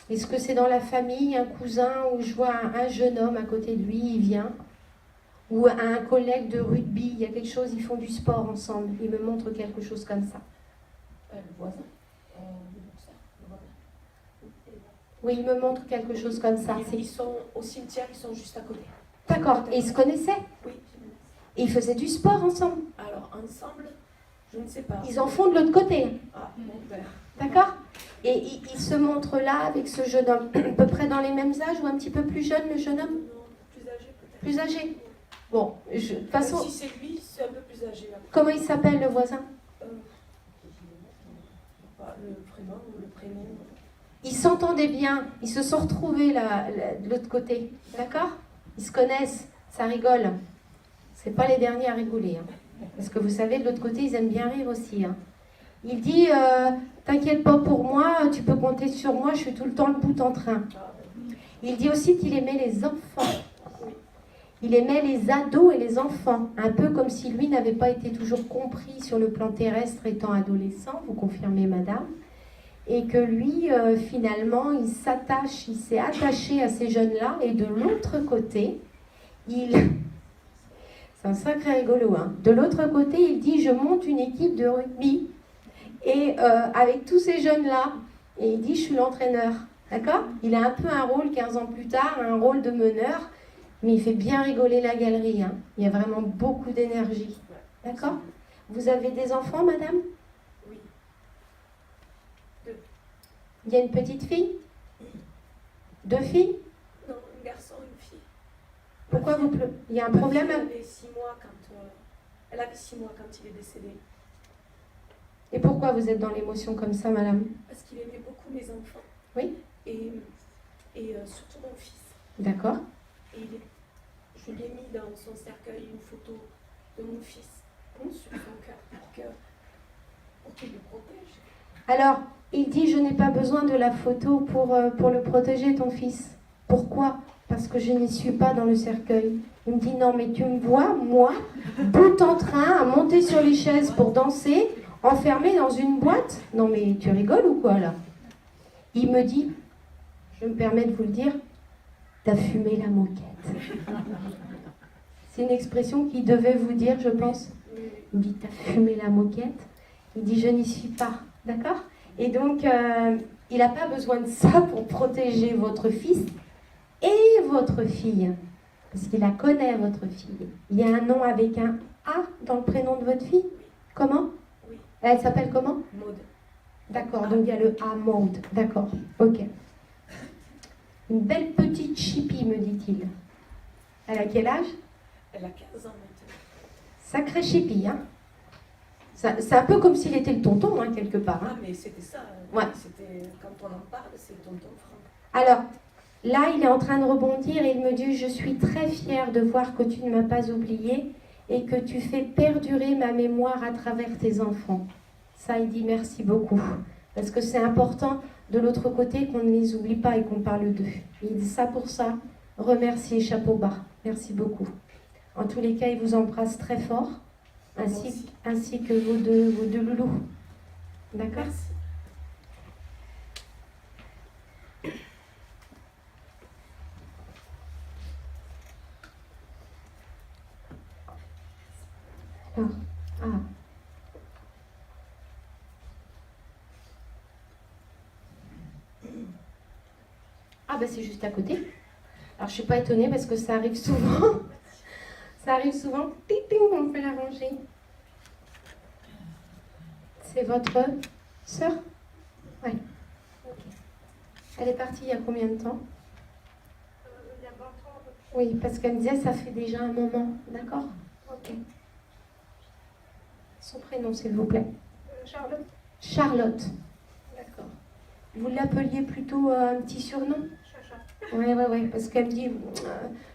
A: Est-ce que c'est dans la famille, un cousin, où je vois un jeune homme à côté de lui, il vient? Ou un collègue de rugby, il y a quelque chose, ils font du sport ensemble. Il me montre quelque chose comme ça.
E: Le voisin. Le boxeur. Le voisin.
A: Oui, il me montre quelque chose comme ça.
E: Ils sont au cimetière, ils sont juste à côté.
A: D'accord. Et ils se connaissaient?
E: Oui.
A: Et ils faisaient du sport ensemble?
E: Alors, ensemble, je ne sais pas.
A: Ils en font de l'autre côté.
E: Ah, mon père.
A: D'accord? Et ils se montrent là avec ce jeune homme, à peu près dans les mêmes âges ou un petit peu plus jeune, le jeune homme?
E: Non, plus âgé peut-être.
A: Plus âgé? Bon, de toute façon,
E: Même si c'est lui, c'est un peu plus âgé. Là.
A: comment il s'appelle le voisin?
E: Le prénom ou le prénom.
A: Ils s'entendaient bien, ils se sont retrouvés là, de l'autre côté, d'accord? Ils se connaissent, ça rigole. C'est pas les derniers à rigoler, hein. Parce que vous savez, de l'autre côté, ils aiment bien rire aussi, hein. Il dit, t'inquiète pas pour moi, tu peux compter sur moi, je suis tout le temps le bout en train. Il dit aussi qu'il aimait les enfants. Il aimait les ados et les enfants, un peu comme si lui n'avait pas été toujours compris sur le plan terrestre étant adolescent, vous confirmez madame, et que lui, finalement, il s'est attaché à ces jeunes-là, et de l'autre côté, c'est un sacré rigolo, hein. De l'autre côté, il dit, je monte une équipe de rugby, et avec tous ces jeunes-là, et il dit, je suis l'entraîneur, d'accord? Il a un peu un rôle, 15 ans plus tard, un rôle de meneur, mais il fait bien rigoler la galerie, hein. Il y a vraiment beaucoup d'énergie. D'accord? Vous avez des enfants, madame?
E: Oui. 2.
A: Il y a une petite fille? 2 filles?
E: Non, un garçon, une fille.
A: Pourquoi vous pleurez? Il y a un problème?
E: Elle avait 6 mois elle avait 6 mois quand il est décédé.
A: Et pourquoi vous êtes dans l'émotion comme ça, madame?
E: Parce qu'il aimait beaucoup mes enfants.
A: Oui.
E: Et surtout mon fils.
A: D'accord.
E: Et je lui ai mis dans son cercueil une photo de mon fils sur son cœur pour qu'il le protège.
A: Alors, il dit, je n'ai pas besoin de la photo pour le protéger, ton fils. Pourquoi? Parce que je n'y suis pas dans le cercueil. Il me dit, non, mais tu me vois, moi, bout en train, à monter sur les chaises pour danser, enfermé dans une boîte? Non, mais tu rigoles ou quoi, là? Il me dit, je me permets de vous le dire, t'as fumé la moquette. C'est une expression qu'il devait vous dire, je pense. Il me dit, t'as fumé la moquette. Il dit, je n'y suis pas. D'accord? Et donc, il n'a pas besoin de ça pour protéger votre fils et votre fille. Parce qu'il la connaît, votre fille. Il y a un nom avec un A dans le prénom de votre fille? Comment?
E: Oui.
A: Elle s'appelle comment?
E: Maud.
A: D'accord, donc il y a le Hamoud. D'accord, ok. Une belle petite chipie, me dit-il. Elle a quel âge?
E: Elle a 15 ans maintenant.
A: Sacré chipie, hein. C'est un peu comme s'il était le tonton, hein, quelque part. Hein.
E: Ah, mais c'était ça.
A: Ouais.
E: C'était, quand on en parle, c'est le tonton Franck.
A: Alors, là, il est en train de rebondir et il me dit « Je suis très fière de voir que tu ne m'as pas oublié et que tu fais perdurer ma mémoire à travers tes enfants. » Ça, il dit « Merci beaucoup. » Parce que c'est important, de l'autre côté, qu'on ne les oublie pas et qu'on parle d'eux. Il dit ça pour ça. Remerciez, chapeau bas. Merci beaucoup. En tous les cas, il vous embrasse très fort, ainsi que vos deux loulous. D'accord ?
E: Merci.
A: Ah. Ah ben c'est juste à côté. Alors je suis pas étonnée parce que ça arrive souvent. Ça arrive souvent. Ting, ting, on peut la ranger. C'est votre sœur? Oui. Ok. Elle est partie il y a combien de temps?
B: Il y a 20 ans.
A: Oui, parce qu'elle me disait ça fait déjà un moment. D'accord? Ok. Son prénom, s'il vous plaît.
B: Charlotte.
A: Charlotte. D'accord. Vous l'appeliez plutôt un petit surnom?
B: Chacha.
A: Oui, parce qu'elle me dit,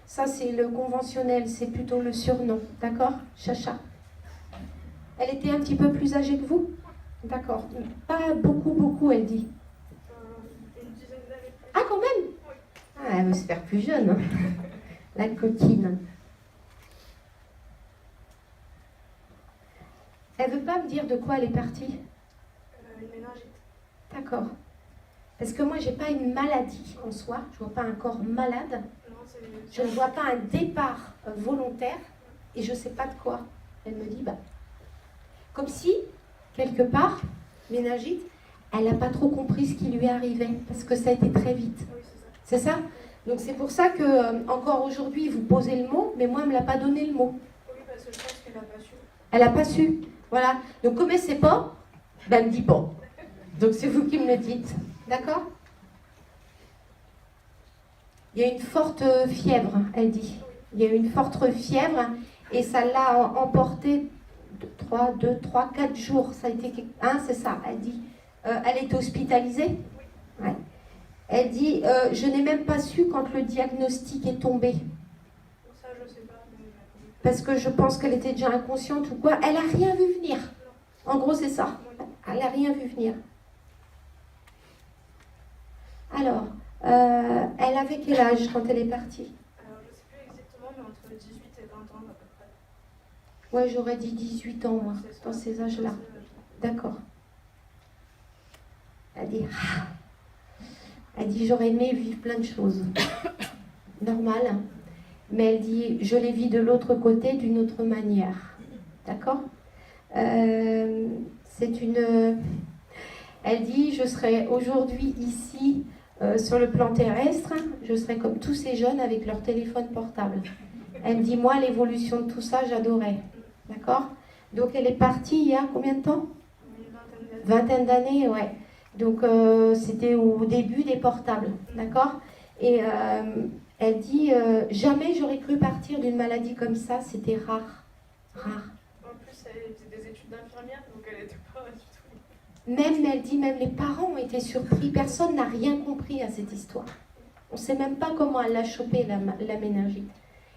A: ça c'est le conventionnel, c'est plutôt le surnom. D'accord? Chacha. Elle était un petit peu plus âgée que vous? D'accord. Pas beaucoup, elle dit.
B: Une dizaine d'années plus.
A: Ah, quand même?
B: Oui.
A: Ah, elle veut se faire plus jeune. Hein. La coquine. Elle veut pas me dire de quoi elle est partie?
B: Une méningite.
A: D'accord. Parce que moi, j'ai pas une maladie en soi. Je vois pas un corps malade.
B: Non, c'est.
A: Je ne vois pas un départ volontaire. Et je sais pas de quoi. Elle me dit, bah. Comme si, quelque part, méningite, elle n'a pas trop compris ce qui lui arrivait. Parce que ça a été très vite.
B: Oui, c'est ça.
A: C'est ça? Donc c'est pour ça que, encore aujourd'hui, vous posez le mot, mais moi, elle ne me l'a pas donné le mot.
B: Oui, parce que je pense qu'elle n'a pas su.
A: Elle n'a pas su. Voilà. Donc comme elle ne sait pas, ben, elle me dit pas. Donc c'est vous qui me le dites. D'accord? Il y a une forte fièvre, elle dit. Il y a eu une forte fièvre et ça l'a emporté 4 jours. Ça a été, hein, c'est ça, elle dit. Elle est hospitalisée? Ouais. Elle dit, je n'ai même pas su quand le diagnostic est tombé.
B: Ça, je sais pas.
A: Parce que je pense qu'elle était déjà inconsciente ou quoi. Elle n'a rien vu venir. En gros, c'est ça. Elle n'a rien vu venir. Alors, elle avait quel âge quand elle est partie?
B: Alors, je sais plus exactement, mais entre 18 et 20 ans à peu près.
A: Ouais, j'aurais dit 18 ans, moi,
B: C'est ça.
A: dans ces âges-là. D'accord. Elle dit, ah. Elle dit, j'aurais aimé vivre plein de choses. Normal. Hein. Mais elle dit, je les vis de l'autre côté d'une autre manière. D'accord? C'est une... Elle dit, je serais aujourd'hui ici sur le plan terrestre, je serais comme tous ces jeunes avec leur téléphone portable. Elle me dit, moi, l'évolution de tout ça, j'adorais. D'accord? Donc, elle est partie il y a combien de temps?
B: Une
A: Vingtaine d'années, ouais. Donc, c'était au début des portables. D'accord? Et elle dit, jamais j'aurais cru partir d'une maladie comme ça, c'était rare. Rare.
B: En plus, elle faisait des études d'infirmière, donc elle n'était pas du tout.
A: Même, elle dit, même les parents ont été surpris. Personne n'a rien compris à cette histoire. On ne sait même pas comment elle l'a chopé, la méningite.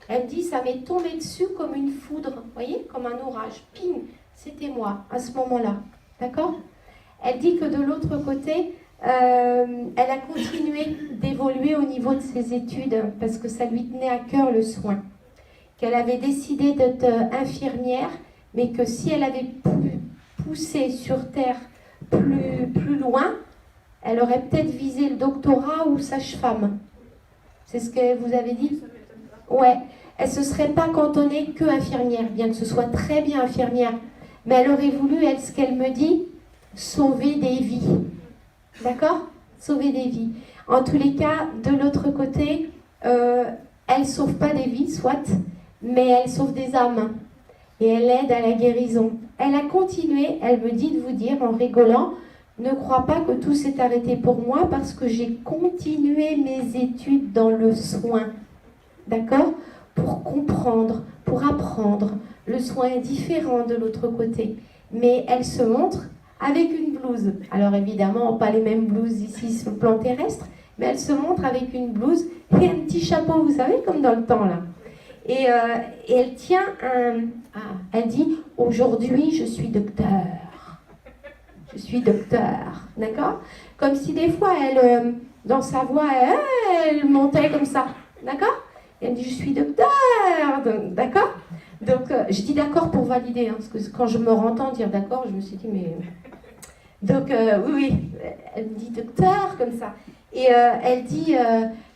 A: Elle dit, ça m'est tombé dessus comme une foudre, vous voyez, comme un orage. Ping, c'était moi, à ce moment-là. D'accord? Elle dit que de l'autre côté, elle a continué d'évoluer au niveau de ses études parce que ça lui tenait à cœur le soin. Qu'elle avait décidé d'être infirmière, mais que si elle avait pu pousser sur Terre plus loin, elle aurait peut-être visé le doctorat ou sage-femme. C'est ce que vous avez dit?
B: Ça m'étonne pas.
A: Ouais. Elle ne se serait pas cantonnée que infirmière, bien que ce soit très bien infirmière. Mais elle aurait voulu, elle, ce qu'elle me dit, sauver des vies. D'accord? Sauver des vies. En tous les cas, de l'autre côté, elle ne sauve pas des vies, soit, mais elle sauve des âmes. Et elle aide à la guérison. Elle a continué, elle me dit de vous dire en rigolant, ne crois pas que tout s'est arrêté pour moi parce que j'ai continué mes études dans le soin. D'accord? Pour comprendre, pour apprendre. Le soin est différent de l'autre côté. Mais elle se montre avec une blouse. Alors évidemment, pas les mêmes blouses ici sur le plan terrestre, mais elle se montre avec une blouse et un petit chapeau, vous savez, comme dans le temps là. Et elle tient elle dit, aujourd'hui je suis docteur. Je suis docteur, d'accord? Comme si des fois, elle, dans sa voix, elle montait comme ça, d'accord? Et elle dit, je suis docteur, d'accord? Donc, je dis d'accord pour valider, hein, parce que quand je me entends dire d'accord, je me suis dit, mais... Donc, oui, elle me dit docteur, comme ça. Et elle dit,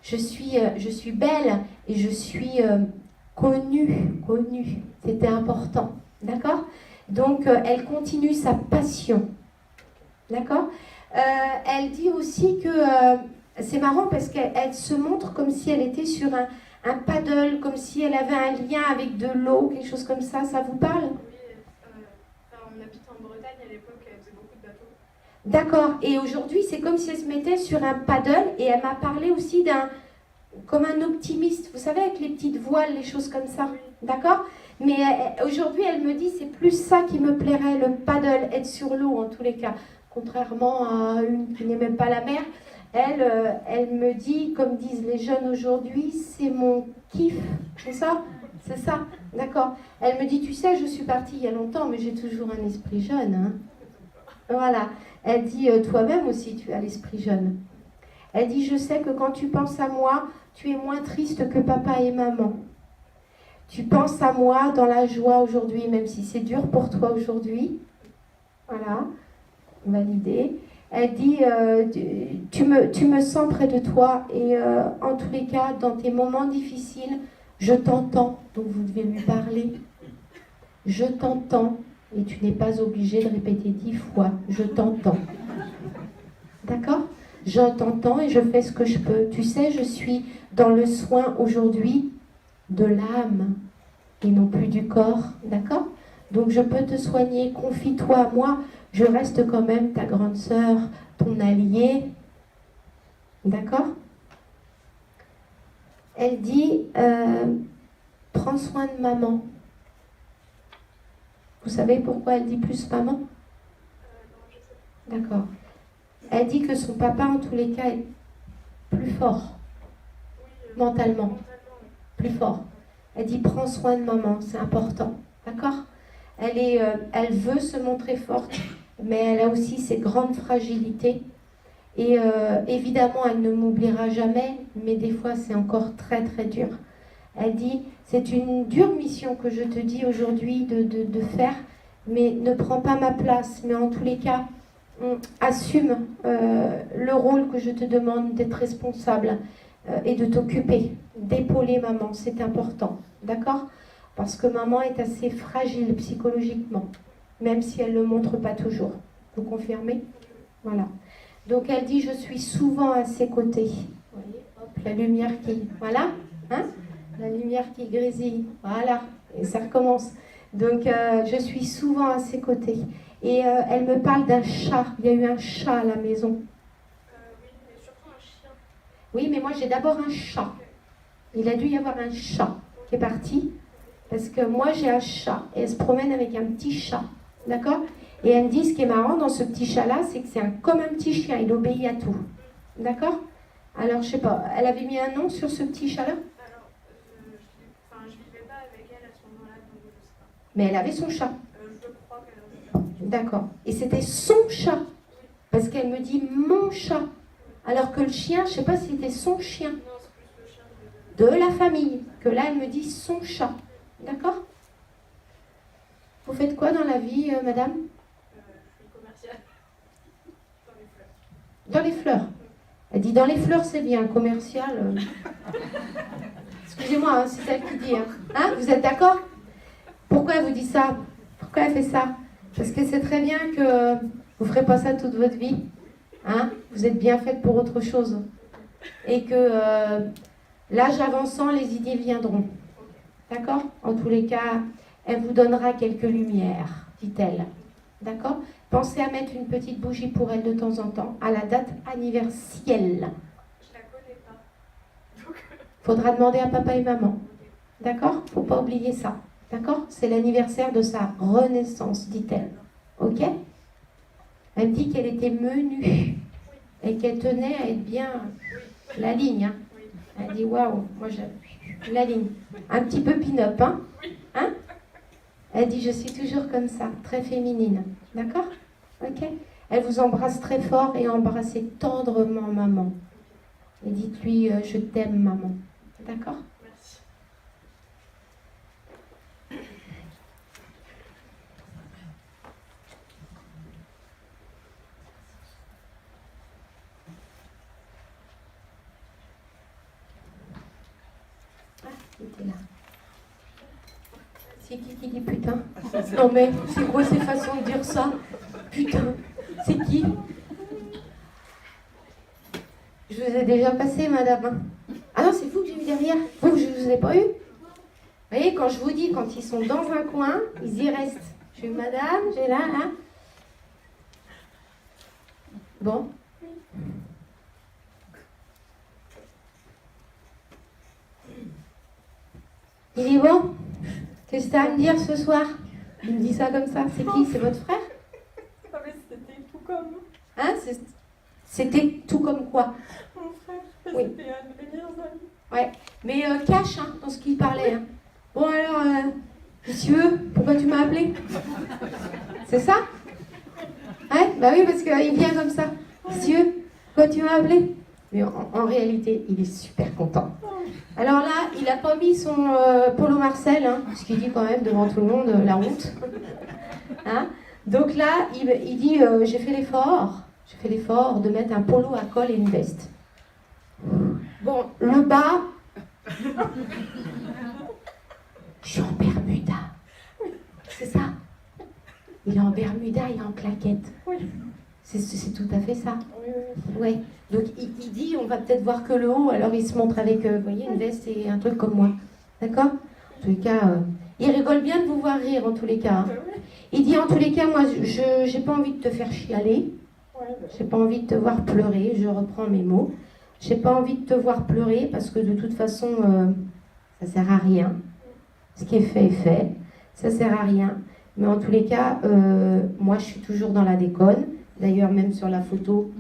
A: je suis belle et je suis connue. C'était important, d'accord? Donc, elle continue sa passion. D'accord? Elle dit aussi que c'est marrant parce qu'elle se montre comme si elle était sur un paddle, comme si elle avait un lien avec de l'eau, quelque chose comme ça. Ça vous parle?
B: Oui, on habite en Bretagne à l'époque, elle faisait beaucoup de bateaux.
A: D'accord. Et aujourd'hui, c'est comme si elle se mettait sur un paddle et elle m'a parlé aussi comme un optimiste. Vous savez, avec les petites voiles, les choses comme ça. D'accord? Mais aujourd'hui, elle me dit, c'est plus ça qui me plairait, le paddle, être sur l'eau en tous les cas. Contrairement à une qui n'aimait pas la mer, elle me dit, comme disent les jeunes aujourd'hui, c'est mon kiff. C'est ça? C'est ça? D'accord. Elle me dit, tu sais, je suis partie il y a longtemps, mais j'ai toujours un esprit jeune. Hein. Voilà. Elle dit, toi-même aussi, tu as l'esprit jeune. Elle dit, je sais que quand tu penses à moi, tu es moins triste que papa et maman. Tu penses à moi dans la joie aujourd'hui, même si c'est dur pour toi aujourd'hui. Voilà. Validé. Elle dit, tu me sens près de toi et en tous les cas, dans tes moments difficiles, je t'entends, donc vous devez lui parler. Je t'entends et tu n'es pas obligé de répéter 10 fois, je t'entends. D'accord? Je t'entends et je fais ce que je peux. Tu sais, je suis dans le soin aujourd'hui de l'âme et non plus du corps. D'accord? Donc je peux te soigner, confie-toi à moi. Je reste quand même ta grande sœur, ton alliée. D'accord? Elle dit, prends soin de maman. Vous savez pourquoi elle dit plus maman?
B: Non, je sais pas.
A: D'accord. Elle dit que son papa, en tous les cas, est plus fort,
B: Oui,
A: mentalement,
B: oui.
A: plus fort. Elle dit, prends soin de maman, c'est important. D'accord? Elle veut se montrer forte, mais elle a aussi ses grandes fragilités. Et évidemment, elle ne m'oubliera jamais, mais des fois, c'est encore très, très dur. Elle dit, c'est une dure mission que je te dis aujourd'hui de faire, mais ne prends pas ma place. Mais en tous les cas, assume le rôle que je te demande d'être responsable et de t'occuper, d'épauler maman, c'est important. D'accord ? Parce que maman est assez fragile psychologiquement, même si elle ne le montre pas toujours. Vous confirmez? Voilà. Donc elle dit, je suis souvent à ses côtés. Vous voyez, hop, la lumière qui... Voilà, hein? La lumière qui grésille. Voilà, et ça recommence. Donc je suis souvent à ses côtés. Et elle me parle d'un chat. Il y a eu un chat à la maison.
B: Oui, mais surtout un chien.
A: Oui, mais moi j'ai d'abord un chat. Il a dû y avoir un chat qui est parti. Parce que moi j'ai un chat. Et elle se promène avec un petit chat. D'accord? Et elle me dit, ce qui est marrant dans ce petit chat-là, c'est que c'est comme un petit chien. Il obéit à tout. D'accord? Alors, je sais pas. Elle avait mis un nom sur ce petit chat-là?
B: Alors, je vivais pas avec elle à ce moment-là, donc je sais pas.
A: Mais elle avait son chat.
B: Je crois qu'elle avait.
A: D'accord. Et c'était son chat. Parce qu'elle me dit mon chat. Alors que le chien, je ne sais pas si c'était son chien.
B: Non, c'est plus le chien
A: De la famille. Que là, elle me dit son chat. D'accord? Vous faites quoi dans la vie, madame?
B: Je suis commerciale. Dans les fleurs.
A: Dans les fleurs. Elle dit dans les fleurs, c'est bien. Commercial. Excusez-moi, hein, c'est elle qui dit. Hein, vous êtes d'accord? Pourquoi elle vous dit ça? Pourquoi elle fait ça? Parce que c'est très bien que vous ne ferez pas ça toute votre vie. Hein? Vous êtes bien faite pour autre chose. Et que l'âge avançant, les idées viendront. D'accord? En tous les cas, elle vous donnera quelques lumières, dit-elle. D'accord? Pensez à mettre une petite bougie pour elle de temps en temps, à la date anniversaire.
B: Je la connais pas. Donc,
A: Faudra demander à papa et maman. D'accord? Faut pas oublier ça. D'accord? C'est l'anniversaire de sa renaissance, dit-elle. Ok? Elle me dit qu'elle était menue et qu'elle tenait à être bien la ligne. Hein?
B: oui.
A: Elle dit waouh, moi j'aime la ligne. Un petit peu pin-up, hein? Hein? Elle dit je suis toujours comme ça, très féminine. D'accord? Ok? Elle vous embrasse très fort et embrassez tendrement maman. Et dites-lui je t'aime maman. D'accord?
B: Merci.
A: Ah, il était là. C'est qui dit putain? Non mais c'est quoi ces façons de dire ça? Putain, c'est qui? Je vous ai déjà passé, madame. Ah non, c'est vous que j'ai vu derrière. Vous, je ne vous ai pas eu. Vous voyez, quand je vous dis, quand ils sont dans un coin, ils y restent. Je suis madame, j'ai là. Bon. Il dit bon, qu'est-ce que tu as à me dire ce soir? Il me dit ça comme ça. C'est qui? C'est votre frère?
B: Ah, mais c'était tout comme
A: Hein? C'était tout comme quoi?
B: mon frère.
A: Oui.
B: C'était un de mes meilleurs amis.
A: Ouais, mais cache hein, dans ce qu'il parlait. Hein. Bon alors, monsieur, pourquoi tu m'as appelé? C'est ça? Ouais, bah oui, parce qu'il vient comme ça. Monsieur, pourquoi tu m'as appelé? Mais en réalité, il est super content. Alors là, il n'a pas mis son polo Marcel, hein, ce qu'il dit quand même devant tout le monde, la honte. Hein? Donc là, il dit, j'ai fait l'effort de mettre un polo à col et une veste. Bon, le bas, je suis en Bermuda. C'est ça. Il est en Bermuda et en claquette.
B: Oui.
A: C'est tout à fait ça.
B: Oui, oui.
A: Ouais. Donc il dit, on va peut-être voir que le haut, alors il se montre avec, vous voyez, une veste et un truc comme moi. D'accord? En tous les cas, il rigole bien de vous voir rire en tous les cas. Hein.
B: Oui.
A: Il dit en tous les cas, moi, je n'ai pas envie de te faire chialer.
B: Ouais,
A: J'ai pas envie de te voir pleurer, je reprends mes mots. J'ai pas envie de te voir pleurer parce que de toute façon, ça sert à rien. Ce qui est fait, ça sert à rien. Mais en tous les cas, moi je suis toujours dans la déconne. D'ailleurs, même sur la photo,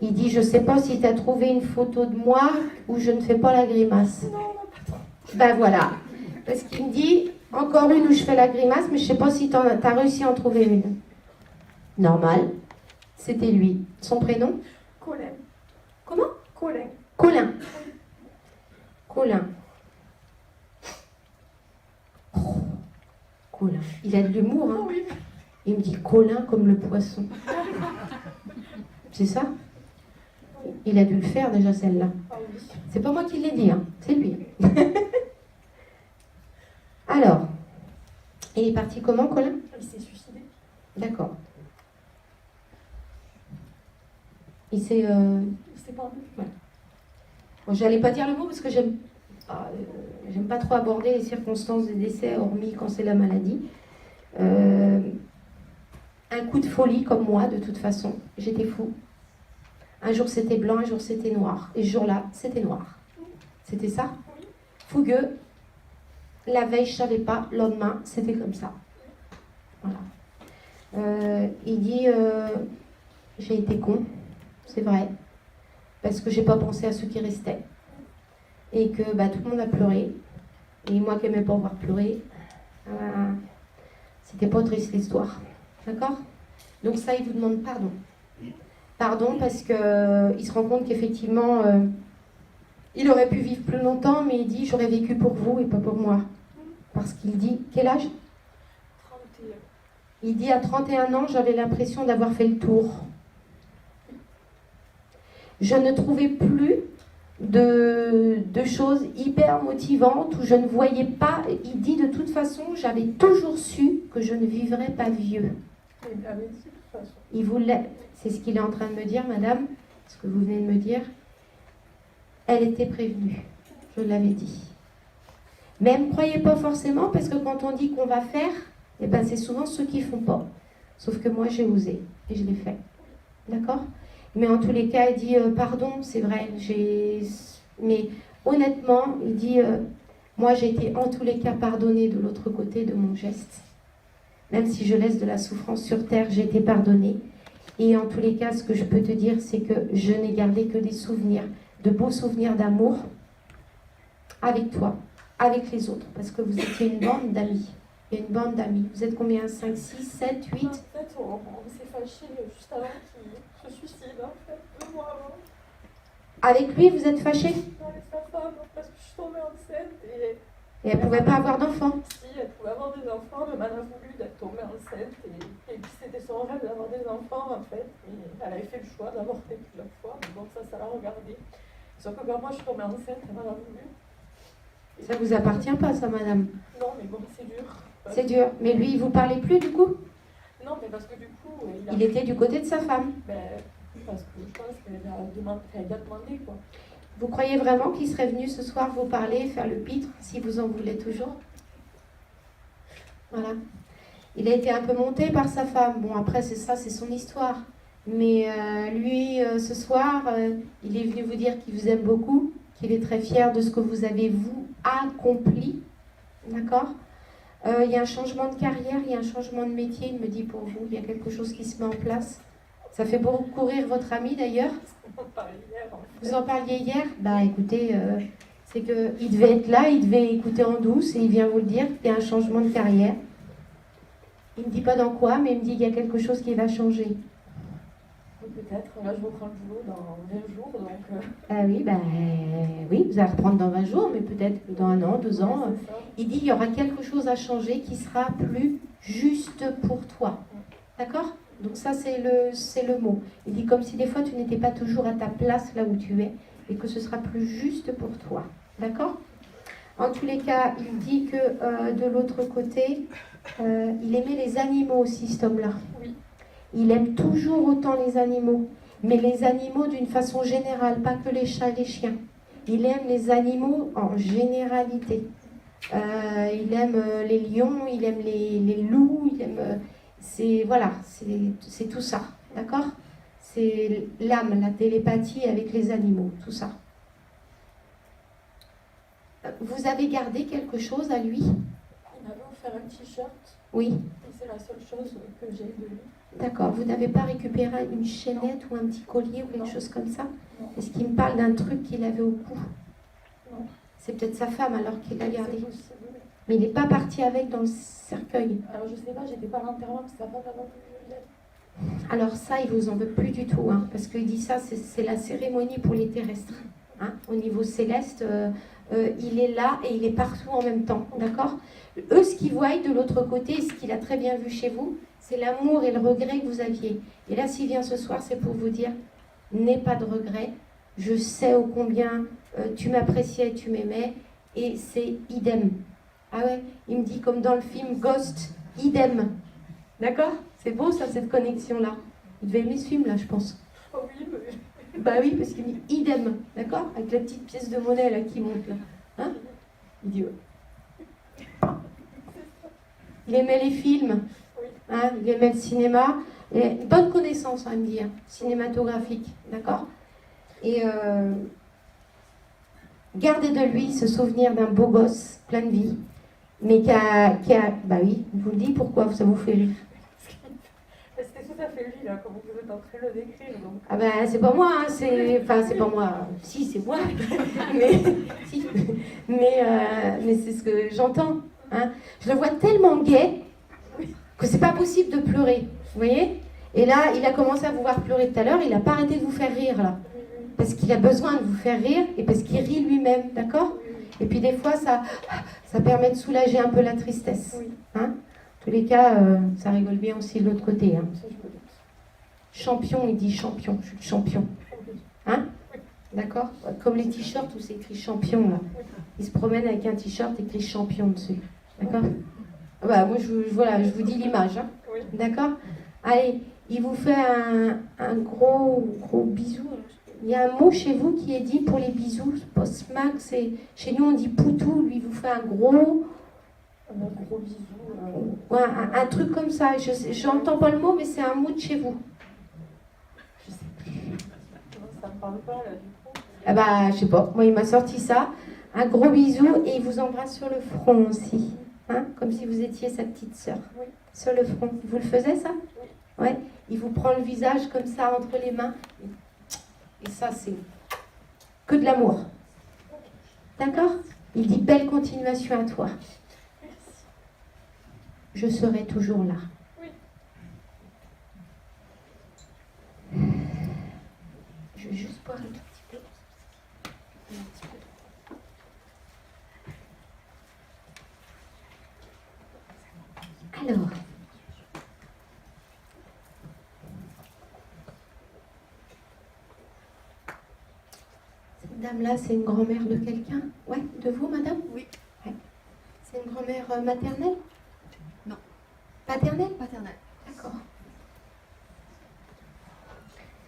A: il dit, je sais pas si tu as trouvé une photo de moi où je ne fais pas la grimace. Ben voilà. Parce qu'il me dit, encore une où je fais la grimace, mais je sais pas si tu as réussi à en trouver une. Normal. C'était lui. Son prénom?
B: Colin.
A: Comment?
B: Colin.
A: Colin. Colin. Oh, Colin. Il a de l'humour, hein?
B: Oui.
A: Il me dit Colin comme le poisson. C'est ça? Il a dû le faire déjà celle-là.
B: Ah oui.
A: C'est pas moi qui l'ai dit, hein? C'est lui. Alors, il est parti comment, Colin?
B: Il s'est suicidé.
A: D'accord. Il s'est...
B: Il s'est pendu.
A: Bon, j'allais pas dire le mot parce que j'aime pas trop aborder les circonstances des décès, hormis quand c'est la maladie. Un coup de folie comme moi, de toute façon. J'étais fou. Un jour c'était blanc, un jour c'était noir. Et ce jour-là, c'était noir. C'était ça? Fougueux. La veille, je savais pas. Le lendemain, c'était comme ça. Voilà. Il dit, j'ai été con. C'est vrai. Parce que j'ai pas pensé à ceux qui restaient. Et que tout le monde a pleuré. Et moi qui n'aimais pas voir pleurer, c'était pas triste l'histoire. D'accord? Donc ça, il vous demande pardon. Pardon parce qu'il se rend compte qu'effectivement, il aurait pu vivre plus longtemps, mais il dit, j'aurais vécu pour vous et pas pour moi. Parce qu'il dit, quel âge?
B: 31.
A: Il dit, à 31 ans, j'avais l'impression d'avoir fait le tour. Je ne trouvais plus de choses hyper motivantes où je ne voyais pas. Il dit de toute façon, j'avais toujours su que je ne vivrais pas vieux.
B: Il avait dit de toute façon.
A: Il voulait, c'est ce qu'il est en train de me dire, madame, ce que vous venez de me dire. Elle était prévenue, je l'avais dit. Mais elle ne me croyait pas forcément parce que quand on dit qu'on va faire, Et ben c'est souvent ceux qui font pas. Sauf que moi j'ai osé et je l'ai fait. D'accord? Mais en tous les cas, il dit pardon, c'est vrai. Mais honnêtement, il dit moi j'ai été en tous les cas pardonnée de l'autre côté de mon geste. Même si je laisse de la souffrance sur terre, j'ai été pardonnée. Et en tous les cas, ce que je peux te dire, c'est que je n'ai gardé que des souvenirs, de beaux souvenirs d'amour avec toi, avec les autres, parce que vous étiez une bande d'amis. Il y a une bande d'amis. Vous êtes combien? 5, 6, 7, 8?
F: En fait, on s'est fâché juste avant qu'il se suicide, en fait, 2 mois avant.
A: Avec lui, vous êtes fâchés?
F: Avec sa femme, parce que je suis tombée enceinte et
A: elle ne pouvait pas avoir d'enfants?
F: si elle pouvait avoir des enfants, mais elle a voulu d'être tombée enceinte et puis c'était son rêve d'avoir des enfants, en fait. Et elle avait fait le choix d'avorter plusieurs fois, donc ça l'a regardé. Sauf que quand moi je suis tombée enceinte, elle m'en a voulu.
A: Ça vous appartient pas, ça, madame?
F: Non, mais bon, c'est dur.
A: C'est dur. Mais lui, il vous parlait plus, du coup?
F: Non, mais parce que du coup,
A: Il était du côté de sa femme.
F: Ben, parce que je pense qu'elle a demandé, quoi.
A: Vous croyez vraiment qu'il serait venu ce soir vous parler, faire le pitre, si vous en voulez toujours? Voilà. Il a été un peu monté par sa femme. Bon, après, c'est ça, c'est son histoire. Mais lui, ce soir, il est venu vous dire qu'il vous aime beaucoup, qu'il est très fier de ce que vous avez, vous, accompli. D'accord? Il y a un changement de carrière, il y a un changement de métier, il me dit pour vous. Il y a quelque chose qui se met en place. Ça fait beaucoup courir votre ami, d'ailleurs. Vous en parliez hier? Bah, écoutez, c'est qu'il devait être là, il devait écouter en douce, et il vient vous le dire, qu'il y a un changement de carrière. Il ne me dit pas dans quoi, mais il me dit qu'il y a quelque chose qui va changer.
F: Peut-être. Là, je reprends le boulot dans 20 jours, donc...
A: Ah oui, oui, vous allez reprendre dans 20 jours, mais peut-être dans 1 an, 2 ans. Il dit qu'il y aura quelque chose à changer qui sera plus juste pour toi. D'accord? Donc ça, c'est le mot. Il dit comme si des fois, tu n'étais pas toujours à ta place là où tu es, et que ce sera plus juste pour toi. D'accord? En tous les cas, il dit que de l'autre côté, il aimait les animaux aussi, cet homme-là.
F: Oui.
A: Il aime toujours autant les animaux, mais les animaux d'une façon générale, pas que les chats et les chiens. Il aime les animaux en généralité. Il aime les lions, il aime les loups, il aime... c'est tout ça, d'accord? C'est l'âme, la télépathie avec les animaux, tout ça. Vous avez gardé quelque chose à lui?
F: Il m'avait offert un t-shirt.
A: Oui.
F: Et c'est la seule chose que j'ai de lui.
A: D'accord. Vous n'avez pas récupéré une chaînette ou un petit collier ou quelque chose comme ça? Est-ce qu'il me parle d'un truc qu'il avait au cou?
F: Non.
A: C'est peut-être sa femme alors qu'il l'a gardé.
F: C'est possible, oui.
A: Mais il n'est pas parti avec dans le cercueil.
F: Alors je sais pas, j'étais pas à l'enterrement parce que sa femme n'a pas voulu l'aide.
A: Alors ça, il vous en veut plus du tout, hein, parce qu'il dit ça, c'est la cérémonie pour les terrestres. Hein. Au niveau céleste, il est là et il est partout en même temps, d'accord? Eux, ce qu'ils voient de l'autre côté, ce qu'il a très bien vu chez vous, c'est l'amour et le regret que vous aviez. Et là, s'il vient ce soir, c'est pour vous dire, n'aie pas de regret, je sais ô combien tu m'appréciais, tu m'aimais, et c'est idem. Ah ouais, il me dit comme dans le film Ghost, idem. D'accord? C'est beau ça, cette connexion-là. Il devait aimer ce film-là, je pense.
F: Oh oui, mais...
A: Bah oui, parce qu'il me dit idem, d'accord? Avec la petite pièce de monnaie là qui monte là. Hein? Il dit ouais. Il aimait les films, hein? Il aimait le cinéma. Et une bonne connaissance, il me dit, hein, cinématographique, d'accord? Et gardez de lui ce souvenir d'un beau gosse, plein de vie, mais qui a... Bah oui, je vous le dis, pourquoi ça vous fait rire?
F: C'était tout à fait lui, là, comme vous êtes en train de le décrire. Donc...
A: Ah ben, c'est pas moi, hein, c'est pas moi. Si, c'est moi. mais si. Mais c'est ce que j'entends. Hein. Je le vois tellement gai que c'est pas possible de pleurer. Vous voyez? Et là, il a commencé à vous voir pleurer tout à l'heure, il n'a pas arrêté de vous faire rire, là. Parce qu'il a besoin de vous faire rire et parce qu'il rit lui-même, d'accord? Et puis des fois, ça permet de soulager un peu la tristesse. Hein? En tous les cas, ça rigole bien aussi de l'autre côté. Hein. Champion, il dit champion, je suis le champion. Hein? D'accord? Comme les t-shirts où c'est écrit champion, là. Il se promène avec un t-shirt écrit champion dessus. D'accord? Bah, moi, je vous dis l'image. Hein? D'accord? Allez, il vous fait un gros bisou. Il y a un mot chez vous qui est dit pour les bisous. Post-max, chez nous on dit poutou. Lui, il vous fait un gros
F: Un gros bisou.
A: Ouais, un truc comme ça. Je n'entends pas le mot, mais c'est un mot de chez vous.
F: Non, ça me parle pas là du coup.
A: Ah bah, je sais pas. Moi, il m'a sorti ça. Un gros bisou et il vous embrasse sur le front aussi. Hein, comme si vous étiez sa petite sœur.
F: Oui.
A: Sur le front. Vous le faisiez ça?
F: Oui.
A: Ouais. Il vous prend le visage comme ça entre les mains. Et ça, c'est que de l'amour. D'accord? Il dit belle continuation à toi.
F: Merci.
A: Je serai toujours là.
F: Oui.
A: Je vais juste boire un tout petit peu. Un petit peu. Alors, cette dame-là, c'est une grand-mère de quelqu'un? Ouais, de vous, madame?
C: Oui.
A: Ouais. C'est une grand-mère maternelle?
C: Non.
A: Paternelle?
C: Paternelle.
A: D'accord.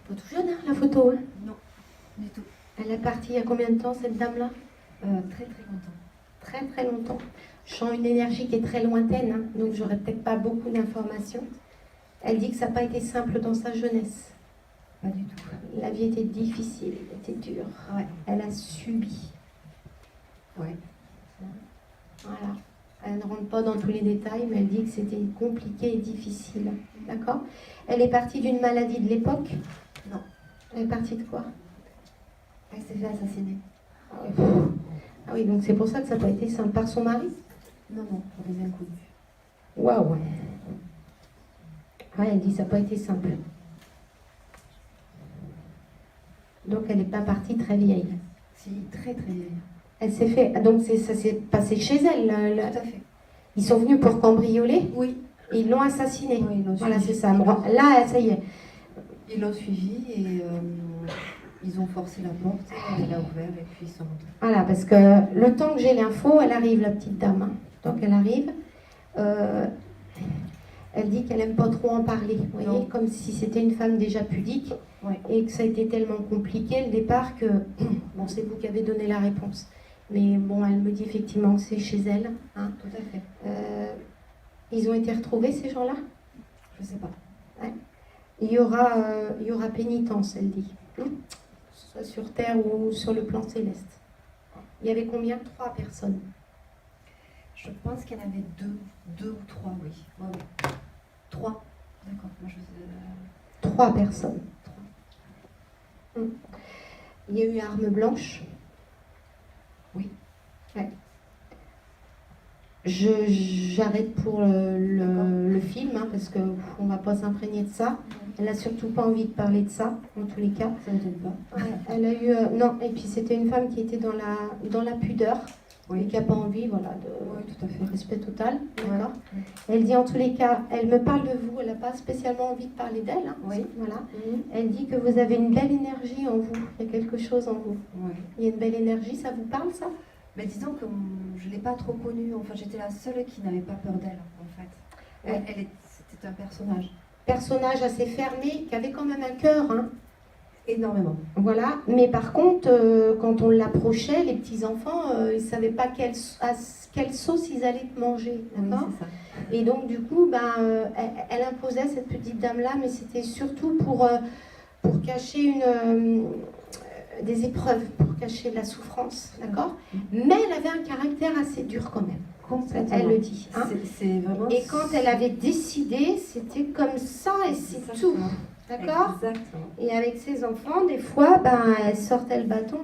A: Pas tout jeune, hein, la photo, hein?
C: Non, du tout.
A: Elle est partie il y a combien de temps, cette dame-là?
C: Très très longtemps.
A: Très très longtemps. Je sens une énergie qui est très lointaine, hein, donc j'aurais peut-être pas beaucoup d'informations. Elle dit que ça n'a pas été simple dans sa jeunesse.
C: Pas du tout.
A: La vie était difficile, était dure.
C: Ouais.
A: Elle a subi.
C: Ouais.
A: Voilà. Elle ne rentre pas dans tous les détails, mais elle dit que c'était compliqué et difficile. D'accord? Elle est partie d'une maladie de l'époque?
C: Non.
A: Elle est partie de quoi?
C: Elle s'est fait assassiner.
A: Ah oui, donc c'est pour ça que ça n'a pas été simple. Par son mari?
C: Non, non, pour des inconnus.
A: Waouh! Ouais, elle dit que ça n'a pas été simple. Donc elle n'est pas partie très vieille.
C: Si, très très vieille.
A: Elle s'est fait. Donc ça s'est passé chez elle.
C: Tout à fait.
A: Ils sont venus pour cambrioler
C: Oui.
A: et ils l'ont assassinée.
C: Oui, ils l'ont
A: Voilà,
C: suivi.
A: c'est ça. Là, ça y est.
C: Ils l'ont suivi et ils ont forcé la porte, elle a ouvert et puis ils sont rentrés.
A: Voilà, parce que le temps que j'ai l'info, elle arrive, la petite dame. Hein. Donc elle arrive. Elle dit qu'elle n'aime pas trop en parler. Vous voyez,
C: Non.
A: comme si c'était une femme déjà pudique.
C: Ouais.
A: Et que ça a été tellement compliqué le départ que. Bon, c'est vous qui avez donné la réponse. Mais bon, elle me dit effectivement que c'est chez elle. Hein.
C: Tout à fait.
A: Ils ont été retrouvés, ces gens-là?
C: Je sais pas.
A: Il y aura pénitence, elle dit. Soit sur terre ou sur le plan céleste. Il y avait combien? 3 personnes.
C: Je pense qu'il y en avait deux ou trois, oui. Ouais, ouais. 3. D'accord. Moi, je
A: 3 personnes. Il y a eu arme blanche.
C: Oui.
A: Ouais. J'arrête pour le film, hein, parce qu'on ne va pas s'imprégner de ça. Elle n'a surtout pas envie de parler de ça, en tous les cas.
C: Ça ne m'étonne pas.
A: Ouais, elle a eu... non, et puis c'était une femme qui était dans la pudeur,
C: Oui.
A: et qui n'a pas envie, voilà,
C: Oui, tout à fait.
A: de respect total, d'accord.
C: Ouais.
A: Elle dit en tous les cas, elle me parle de vous, elle n'a pas spécialement envie de parler d'elle, hein,
C: Oui.
A: voilà.
C: Mhm.
A: Elle dit que vous avez une belle énergie en vous, il y a quelque chose en vous.
C: Ouais.
A: Il y a une belle énergie, ça vous parle ça?
C: Mais disons que je ne l'ai pas trop connue. Enfin, j'étais la seule qui n'avait pas peur d'elle, en fait.
A: Ouais.
C: C'était un personnage.
A: Personnage assez fermé, qui avait quand même un cœur, hein.
C: Énormément.
A: Voilà. Mais par contre, quand on l'approchait, les petits-enfants, ils ne savaient pas quelle sauce ils allaient manger,
C: Oui,
A: d'accord?
C: c'est ça.
A: Et donc, du coup, elle imposait cette petite dame-là, mais c'était surtout pour cacher des épreuves, pour cacher de la souffrance, d'accord? Mais elle avait un caractère assez dur quand même.
C: Complètement.
A: Elle le dit. Hein.
C: C'est vraiment...
A: Et quand elle avait décidé, c'était comme ça et c'est tout.
C: Exactement.
A: D'accord?
C: Exactement.
A: Et avec ses enfants, des fois, elle sortait le bâton.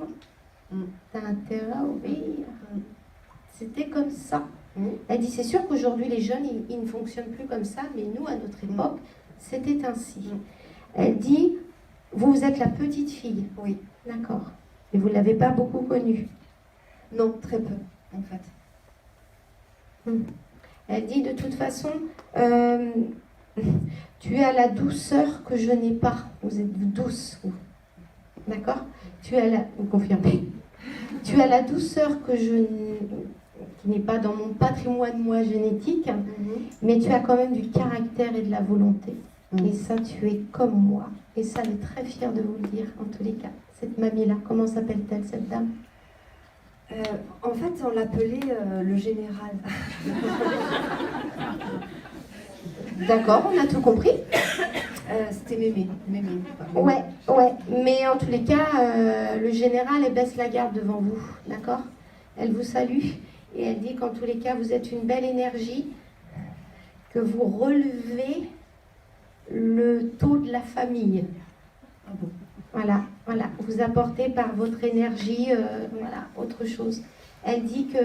A: T'as intérêt à obéir. C'était comme ça. Elle dit, c'est sûr qu'aujourd'hui, les jeunes, ils ne fonctionnent plus comme ça, mais nous, à notre époque, c'était ainsi. Elle dit, vous êtes la petite fille.
C: Oui.
A: D'accord. Et vous ne l'avez pas beaucoup connue.
C: Non, très peu, en fait.
A: Elle dit, de toute façon, tu as la douceur que je n'ai pas. Vous êtes douce, vous. D'accord? Vous confirmez? Tu as la douceur qui n'est pas dans mon patrimoine, moi, génétique, mais tu as quand même du caractère et de la volonté. Et ça, tu es comme moi. Et ça, elle est très fière de vous le dire, en tous les cas. Cette mamie-là, comment s'appelle-t-elle, cette dame?
C: En fait, on l'appelait le général.
A: D'accord, on a tout compris.
C: C'était Mémé.
A: Ouais, mais en tous les cas, le général, elle baisse la garde devant vous, d'accord? Elle vous salue et elle dit qu'en tous les cas, vous êtes une belle énergie, que vous relevez le taux de la famille.
C: Ah bon?
A: Voilà, vous apportez par votre énergie, autre chose. Elle dit que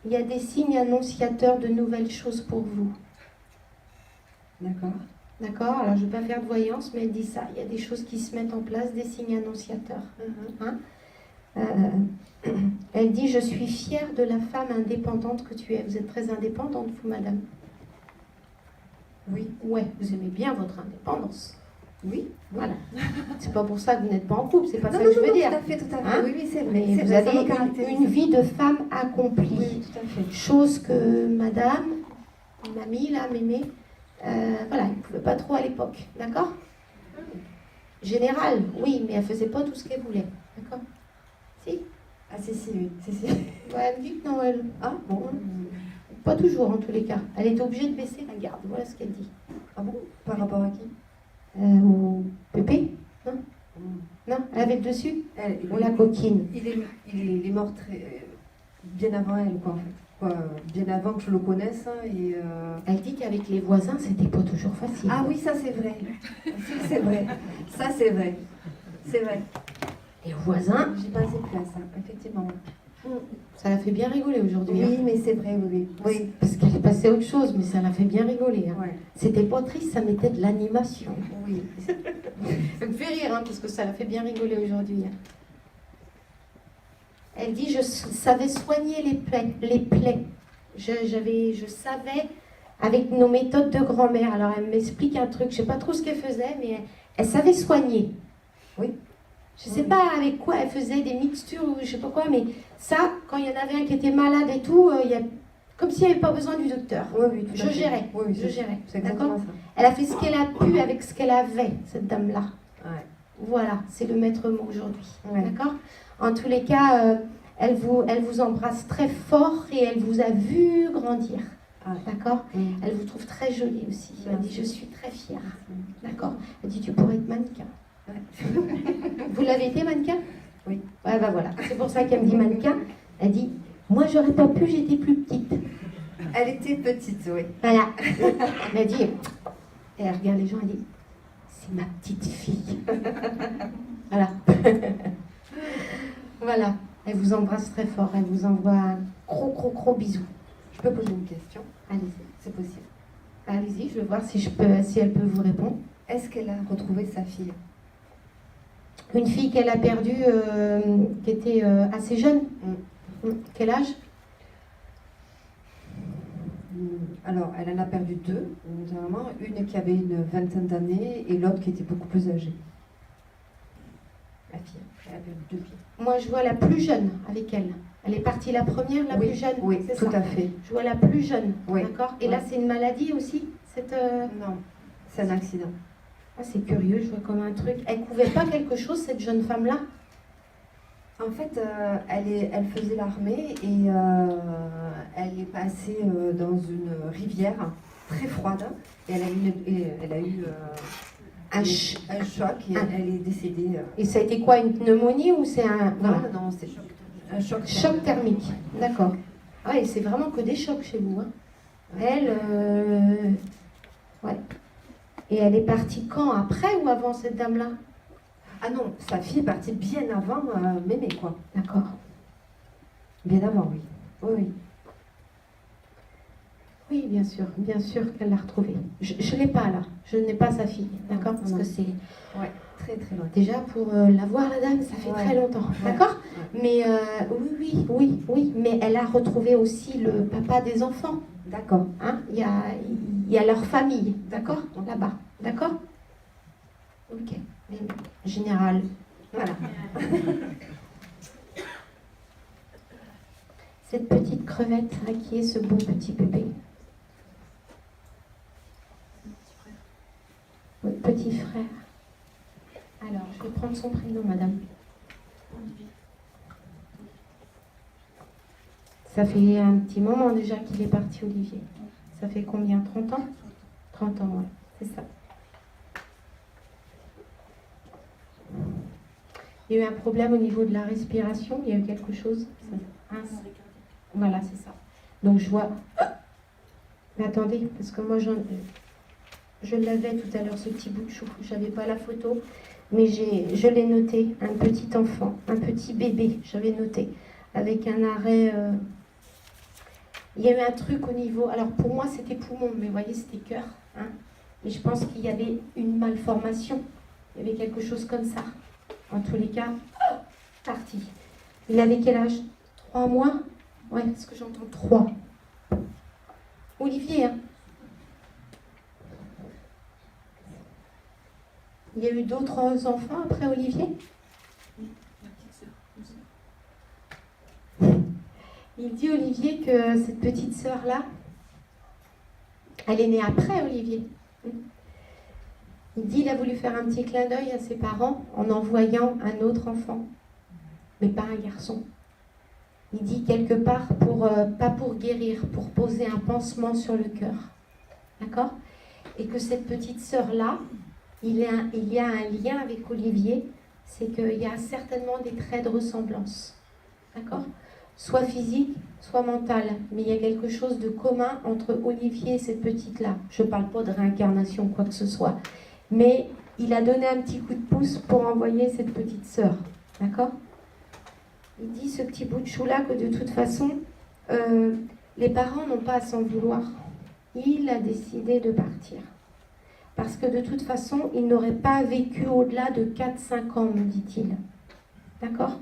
A: il y a des signes annonciateurs de nouvelles choses pour vous.
C: D'accord.
A: D'accord? Alors, je ne vais pas faire de voyance, mais elle dit ça. Il y a des choses qui se mettent en place, des signes annonciateurs. Elle dit, je suis fière de la femme indépendante que tu es. Vous êtes très indépendante, vous, madame?
C: Oui.
A: Ouais, vous aimez bien votre indépendance.
C: Oui.
A: Voilà. C'est pas pour ça que vous n'êtes pas en couple, c'est pas ça
C: Non,
A: que je veux dire.
C: tout à fait.
A: Hein?
C: Oui, c'est vrai.
A: Mais vous avez une vie de femme accomplie.
C: Oui, tout à fait.
A: Chose que madame, mamie, là, mémé, elle ne pouvait pas trop à l'époque. D'accord? Générale, oui, mais elle faisait pas tout ce qu'elle voulait. D'accord? Si?
C: Ah, si, oui.
A: Ouais, elle dit que non, elle.
C: Ah, bon.
A: Pas toujours, en tous les cas. Elle était obligée de baisser la garde. Voilà ce qu'elle dit.
C: Ah bon? Par rapport à qui?
A: Au Pépé? Non? Non? Elle avait le dessus? Ou la coquine?
C: Il est mort bien avant elle, quoi, en fait. Bien avant que je le connaisse.
A: Elle dit qu'avec les voisins, c'était pas toujours facile.
C: Ah oui, ça c'est vrai. C'est vrai. Ça c'est vrai. C'est vrai.
A: Les voisins,
C: J'ai pas assez de place, hein, effectivement.
A: ça l'a fait bien rigoler aujourd'hui.
C: Oui,
A: hein.
C: mais c'est vrai, oui.
A: Parce qu'elle est passée à autre chose, mais ça l'a fait bien rigoler. Hein.
C: Ouais.
A: C'était pas triste, ça mettait de l'animation.
C: Oui.
A: Ça me fait rire, hein, parce que ça l'a fait bien rigoler aujourd'hui. Hein. Elle dit, je savais soigner les plaies. Je savais, avec nos méthodes de grand-mère. Alors elle m'explique un truc, je sais pas trop ce qu'elle faisait, mais elle savait soigner.
C: Oui.
A: Je sais pas avec quoi elle faisait, des mixtures ou je sais pas quoi, mais ça, quand il y en avait un qui était malade et tout, comme s'il n'y avait pas besoin du docteur.
C: Oui, tout à
A: Je
C: fait.
A: gérais.
C: Oui,
A: Je gérais.
C: C'est
A: D'accord?
C: exactement ça.
A: Elle a fait ce qu'elle a pu avec ce qu'elle avait, cette dame-là.
C: Ouais.
A: Voilà, c'est le maître mot aujourd'hui.
C: Ouais.
A: D'accord? En tous les cas, elle vous embrasse très fort et elle vous a vu grandir.
C: Ah.
A: D'accord?
C: Mm.
A: Elle vous trouve très jolie aussi. Elle dit,
C: Merci.
A: je suis très fière. D'accord? Elle dit, tu pourrais être mannequin.
C: Ouais.
A: Vous l'avez été mannequin?
C: Oui.
A: Ouais, bah voilà. C'est pour ça qu'elle me dit mannequin. Elle dit, moi j'aurais pas pu, j'étais plus petite.
C: Elle était petite, oui.
A: Voilà. Elle a dit, et elle regarde les gens, elle dit, c'est ma petite fille. Voilà. Voilà. Elle vous embrasse très fort. Elle vous envoie un gros bisou.
C: Je peux poser une question?
A: Allez-y.
C: C'est possible.
A: Allez-y, je vais voir si elle peut vous répondre.
C: Est-ce qu'elle a retrouvé sa fille?
A: Une fille qu'elle a perdue, qui était assez jeune. Quel âge?
C: Alors, elle en a perdu deux, notamment une qui avait une vingtaine d'années et l'autre qui était beaucoup plus âgée. La fille, elle a perdu deux filles.
A: Moi, je vois la plus jeune avec elle. Elle est partie la première, la
C: Oui,
A: plus jeune.
C: Oui,
A: c'est
C: tout
A: ça.
C: à fait.
A: Je vois la plus jeune.
C: Oui.
A: D'accord. Et là, c'est une maladie aussi cette,
C: Non, c'est un accident.
A: Ah, c'est curieux, je vois comme un truc. Elle couvait pas quelque chose, cette jeune femme-là?
C: En fait, elle faisait l'armée et elle est passée dans une rivière très froide et elle a eu un choc et elle est décédée.
A: Et ça a été quoi, une pneumonie ou c'est un... Voilà.
C: Non, c'est un choc.
A: Choc thermique, d'accord. Ah, et c'est vraiment que des chocs chez vous. Hein. Elle, ouais. Et elle est partie quand? Après ou avant cette dame-là?
C: Ah non, sa fille est partie bien avant Mémé, quoi.
A: D'accord.
C: Bien avant, oui. Oui.
A: Oui, bien sûr qu'elle l'a retrouvée. Je ne l'ai pas là, je n'ai pas sa fille, d'accord? Parce que c'est...
C: Ouais, très très loin.
A: Déjà, pour la voir, la dame, ça fait très longtemps, d'accord? Mais oui, mais elle a retrouvé aussi le papa des enfants.
C: D'accord.
A: Hein? Il y a leur famille, d'accord? Là-bas, d'accord? Ok. Mais, général, voilà. Cette petite crevette, à qui est ce beau petit bébé? Votre petit frère. Alors, je vais prendre son prénom, madame. Ça fait un petit moment déjà qu'il est parti, Olivier. Ça fait combien? 30 ans? 30 ans, ouais, c'est ça. Il y a eu un problème au niveau de la respiration, il y a eu quelque chose. Voilà, c'est ça. Donc je vois... Mais attendez, parce que moi je l'avais tout à l'heure, ce petit bout de chou. Je n'avais pas la photo, mais je l'ai noté. Un petit enfant, un petit bébé, j'avais noté. Avec un arrêt... Il y a eu un truc au niveau... Alors pour moi c'était poumon, mais vous voyez c'était cœur. Hein, et je pense qu'il y avait une malformation. Il y avait quelque chose comme ça. En tous les cas, parti. Il avait quel âge? 3 mois? Ouais, parce que j'entends 3. Olivier, hein? Il y a eu d'autres enfants après Olivier? Il dit Olivier que cette petite sœur-là, elle est née après Olivier. Il dit qu'il a voulu faire un petit clin d'œil à ses parents en envoyant un autre enfant, mais pas un garçon. Il dit quelque part, pas pour guérir, pour poser un pansement sur le cœur. D'accord? Et que cette petite sœur-là, il y a un lien avec Olivier, c'est qu'il y a certainement des traits de ressemblance. D'accord? Soit physique, soit mental. Mais il y a quelque chose de commun entre Olivier et cette petite-là. Je ne parle pas de réincarnation, quoi que ce soit. Mais il a donné un petit coup de pouce pour envoyer cette petite sœur. D'accord? Il dit, ce petit bout de chou-là, que de toute façon, les parents n'ont pas à s'en vouloir. Il a décidé de partir. Parce que de toute façon, il n'aurait pas vécu au-delà de 4-5 ans, me dit-il. D'accord?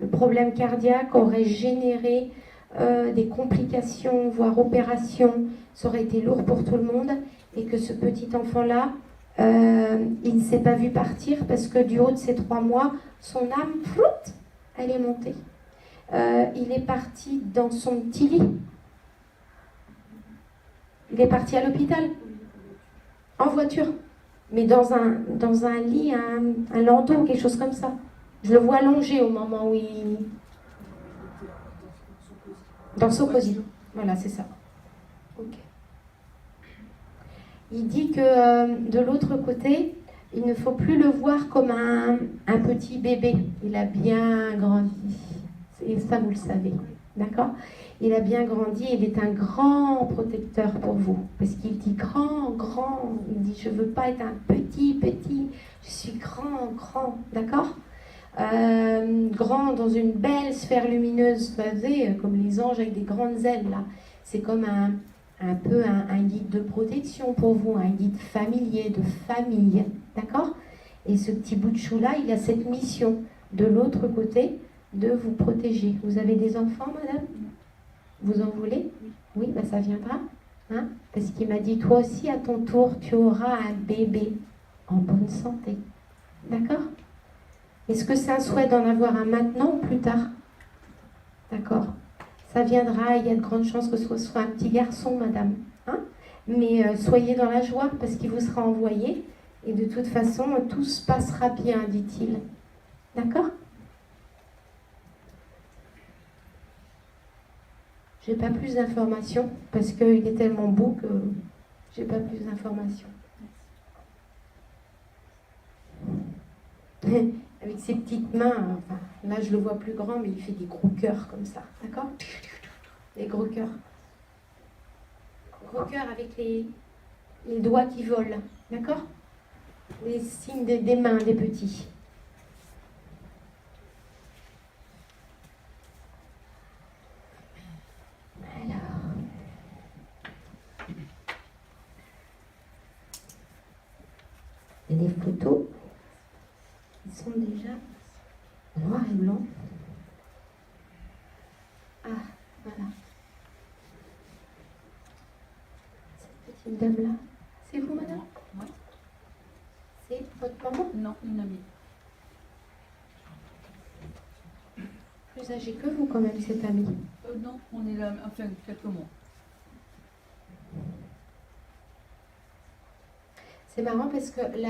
A: Le problème cardiaque aurait généré des complications, voire opérations. Ça aurait été lourd pour tout le monde. Et que ce petit enfant-là, il ne s'est pas vu partir parce que du haut de ses 3 mois, son âme, floute, elle est montée. Il est parti dans son petit lit. Il est parti à l'hôpital. En voiture. Mais dans un lit, un landau, quelque chose comme ça. Je le vois allongé au moment où il... Dans Sokosi. Voilà, c'est ça. Ok. Il dit que de l'autre côté, il ne faut plus le voir comme un petit bébé. Il a bien grandi. Et ça, vous le savez. D'accord? Il a bien grandi. Il est un grand protecteur pour vous. Parce qu'il dit grand. Il dit, je ne veux pas être un petit. Je suis grand. D'accord? Grand dans une belle sphère lumineuse, vous savez, comme les anges avec des grandes ailes là. C'est comme un peu un guide de protection pour vous, un guide familier, de famille, d'accord? Et ce petit bout de chou là, il a cette mission de l'autre côté de vous protéger. Vous avez des enfants, madame? Vous en voulez? Oui, ben ça viendra, hein? Parce qu'il m'a dit, toi aussi à ton tour, tu auras un bébé en bonne santé, d'accord? Est-ce que c'est un souhait d'en avoir un maintenant ou plus tard? D'accord. Ça viendra, il y a de grandes chances que ce soit un petit garçon, madame. Hein? Mais soyez dans la joie parce qu'il vous sera envoyé. Et de toute façon, tout se passera bien, dit-il. D'accord? J'ai pas plus d'informations parce qu'il est tellement beau que j'ai pas plus d'informations. Avec ses petites mains, enfin, là je le vois plus grand, mais il fait des gros cœurs comme ça, d'accord? Des gros cœurs. Gros cœurs avec les doigts qui volent, d'accord? Les signes des mains des petits. Alors. Et les photos. Ils sont déjà noir et blanc. Ah, voilà. Cette petite dame-là, c'est vous, madame?
G: Oui.
A: C'est votre maman?
G: Non, une amie.
A: Plus âgée que vous, quand même, cette amie.
G: Non, on est là, enfin, quelques mois.
A: C'est marrant parce que là,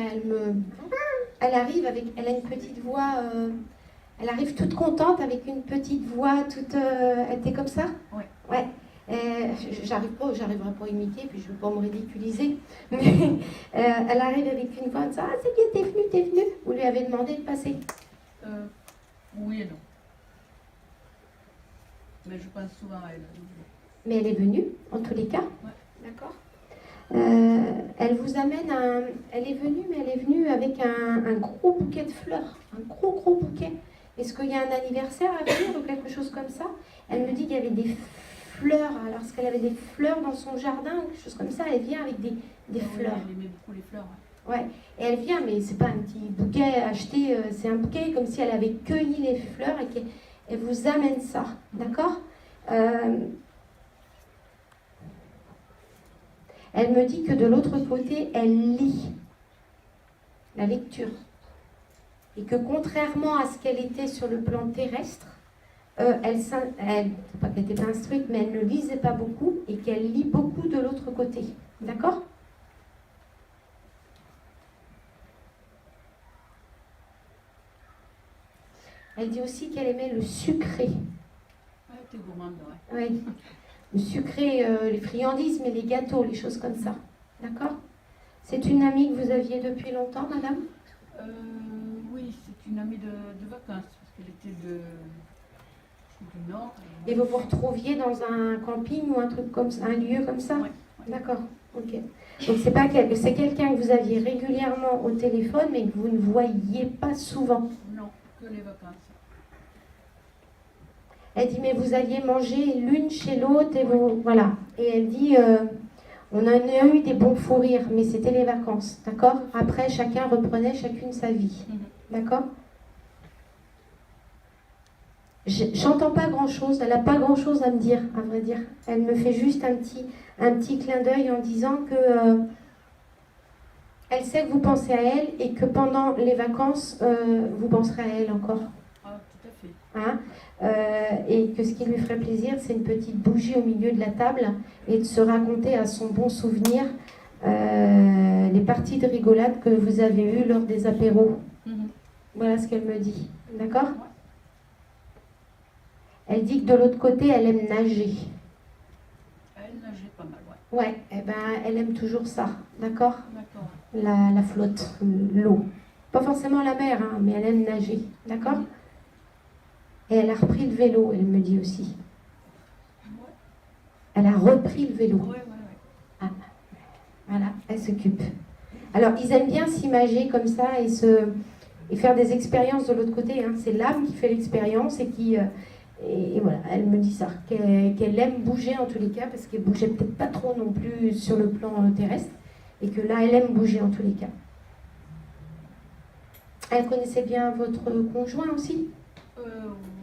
A: elle arrive avec, elle a une petite voix Elle arrive toute contente avec une petite voix, toute. Elle était comme ça?
G: Ouais.
A: Ouais. J'arriverai pas à imiter, puis je ne veux pas me ridiculiser. Mais elle arrive avec une voix comme ça. Ah, c'est bien, t'es venue. Vous lui avez demandé de passer.
G: Oui et non. Mais je pense souvent à elle.
A: Mais elle est venue, en tous les cas.
G: Ouais.
A: D'accord. Elle vous amène un. Elle est venue, mais elle est venue avec un gros bouquet de fleurs. Un gros bouquet. Est-ce qu'il y a un anniversaire à venir ou quelque chose comme ça? Elle me dit qu'il y avait des fleurs. Alors, est-ce qu'elle avait des fleurs dans son jardin ou quelque chose comme ça? Elle vient avec des fleurs.
G: Elle aimait beaucoup les fleurs.
A: Ouais. Et elle vient, mais c'est pas un petit bouquet acheté, c'est un bouquet comme si elle avait cueilli les fleurs et qu'elle vous amène ça. D'accord? Elle me dit que de l'autre côté, elle lit la lecture. Et que contrairement à ce qu'elle était sur le plan terrestre, pas qu'elle n'était pas instruite, mais elle ne lisait pas beaucoup et qu'elle lit beaucoup de l'autre côté. D'accord? Elle dit aussi qu'elle aimait le sucré.
G: Elle était gourmande, ouais.
A: Oui. Le sucré, les friandises, mais les gâteaux, les choses comme ça. D'accord? C'est une amie que vous aviez depuis longtemps, madame?
G: Oui, c'est une amie de vacances, parce qu'elle était du Nord.
A: Et vous vous retrouviez dans un camping ou un truc comme ça, un lieu comme ça?
G: Ouais.
A: D'accord, ok. Donc c'est quelqu'un que vous aviez régulièrement au téléphone, mais que vous ne voyiez pas souvent.
G: Non, que les vacances.
A: Elle dit, mais vous alliez manger l'une chez l'autre, et vous... Voilà. Et elle dit, on en a eu des bons fous rires, mais c'était les vacances, d'accord? Après, chacun reprenait chacune sa vie, d'accord? J'entends pas grand-chose, elle n'a pas grand-chose à me dire, à vrai dire. Elle me fait juste un petit clin d'œil en disant que elle sait que vous pensez à elle et que pendant les vacances, vous penserez à elle encore.
G: Ah, tout à fait.
A: Hein? Et que ce qui lui ferait plaisir, c'est une petite bougie au milieu de la table et de se raconter à son bon souvenir les parties de rigolade que vous avez eues lors des apéros. Voilà ce qu'elle me dit. D'accord? Elle dit que de l'autre côté, elle aime nager.
G: Elle nageait pas mal, ouais.
A: Ouais, eh ben, elle aime toujours ça. D'accord?
G: D'accord.
A: La flotte, l'eau. Pas forcément la mer, hein, mais elle aime nager. D'accord? Et elle a repris le vélo, elle me dit aussi.
G: Ouais.
A: Elle a repris le vélo.
G: Ouais.
A: Ah, voilà, elle s'occupe. Alors, ils aiment bien s'imager comme ça et faire des expériences de l'autre côté. Hein. C'est l'âme qui fait l'expérience et qui... et voilà, elle me dit ça, qu'elle aime bouger en tous les cas, parce qu'elle bougeait peut-être pas trop non plus sur le plan terrestre, et que là, elle aime bouger en tous les cas. Elle connaissait bien votre conjoint aussi?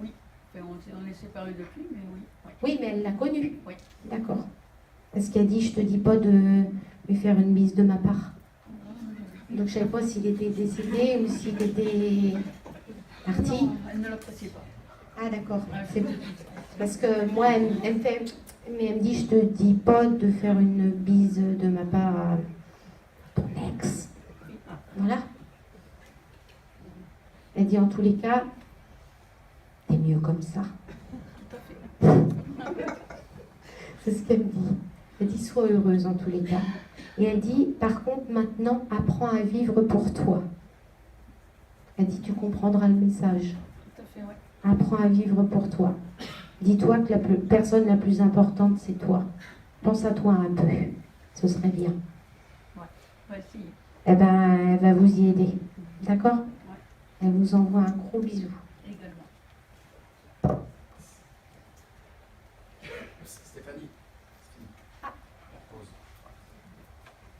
G: Oui. Enfin, on est séparés depuis, mais oui. Ouais.
A: Oui, mais elle l'a connu.
G: Oui.
A: D'accord. Parce qu'elle dit, je te dis pas de lui faire une bise de ma part. Donc je savais pas s'il était décédé ou s'il était parti.
G: Non, elle ne l'appréciait pas.
A: Ah d'accord. C'est parce que moi, elle me fait, mais elle me dit, je te dis pas de faire une bise de ma part à ton ex. Voilà. Elle dit en tous les cas, t'es mieux comme ça.
G: Tout à fait.
A: C'est ce qu'elle me dit. Elle dit, sois heureuse en tous les cas. Et elle dit, par contre, maintenant, apprends à vivre pour toi. Elle dit, tu comprendras le message.
G: Tout à fait, ouais.
A: Apprends à vivre pour toi. Dis-toi que la personne la plus importante, c'est toi. Pense à toi un peu. Ce serait bien.
G: Ouais, si.
A: Eh ben, elle va vous y aider. D'accord? Elle vous envoie un gros bisou.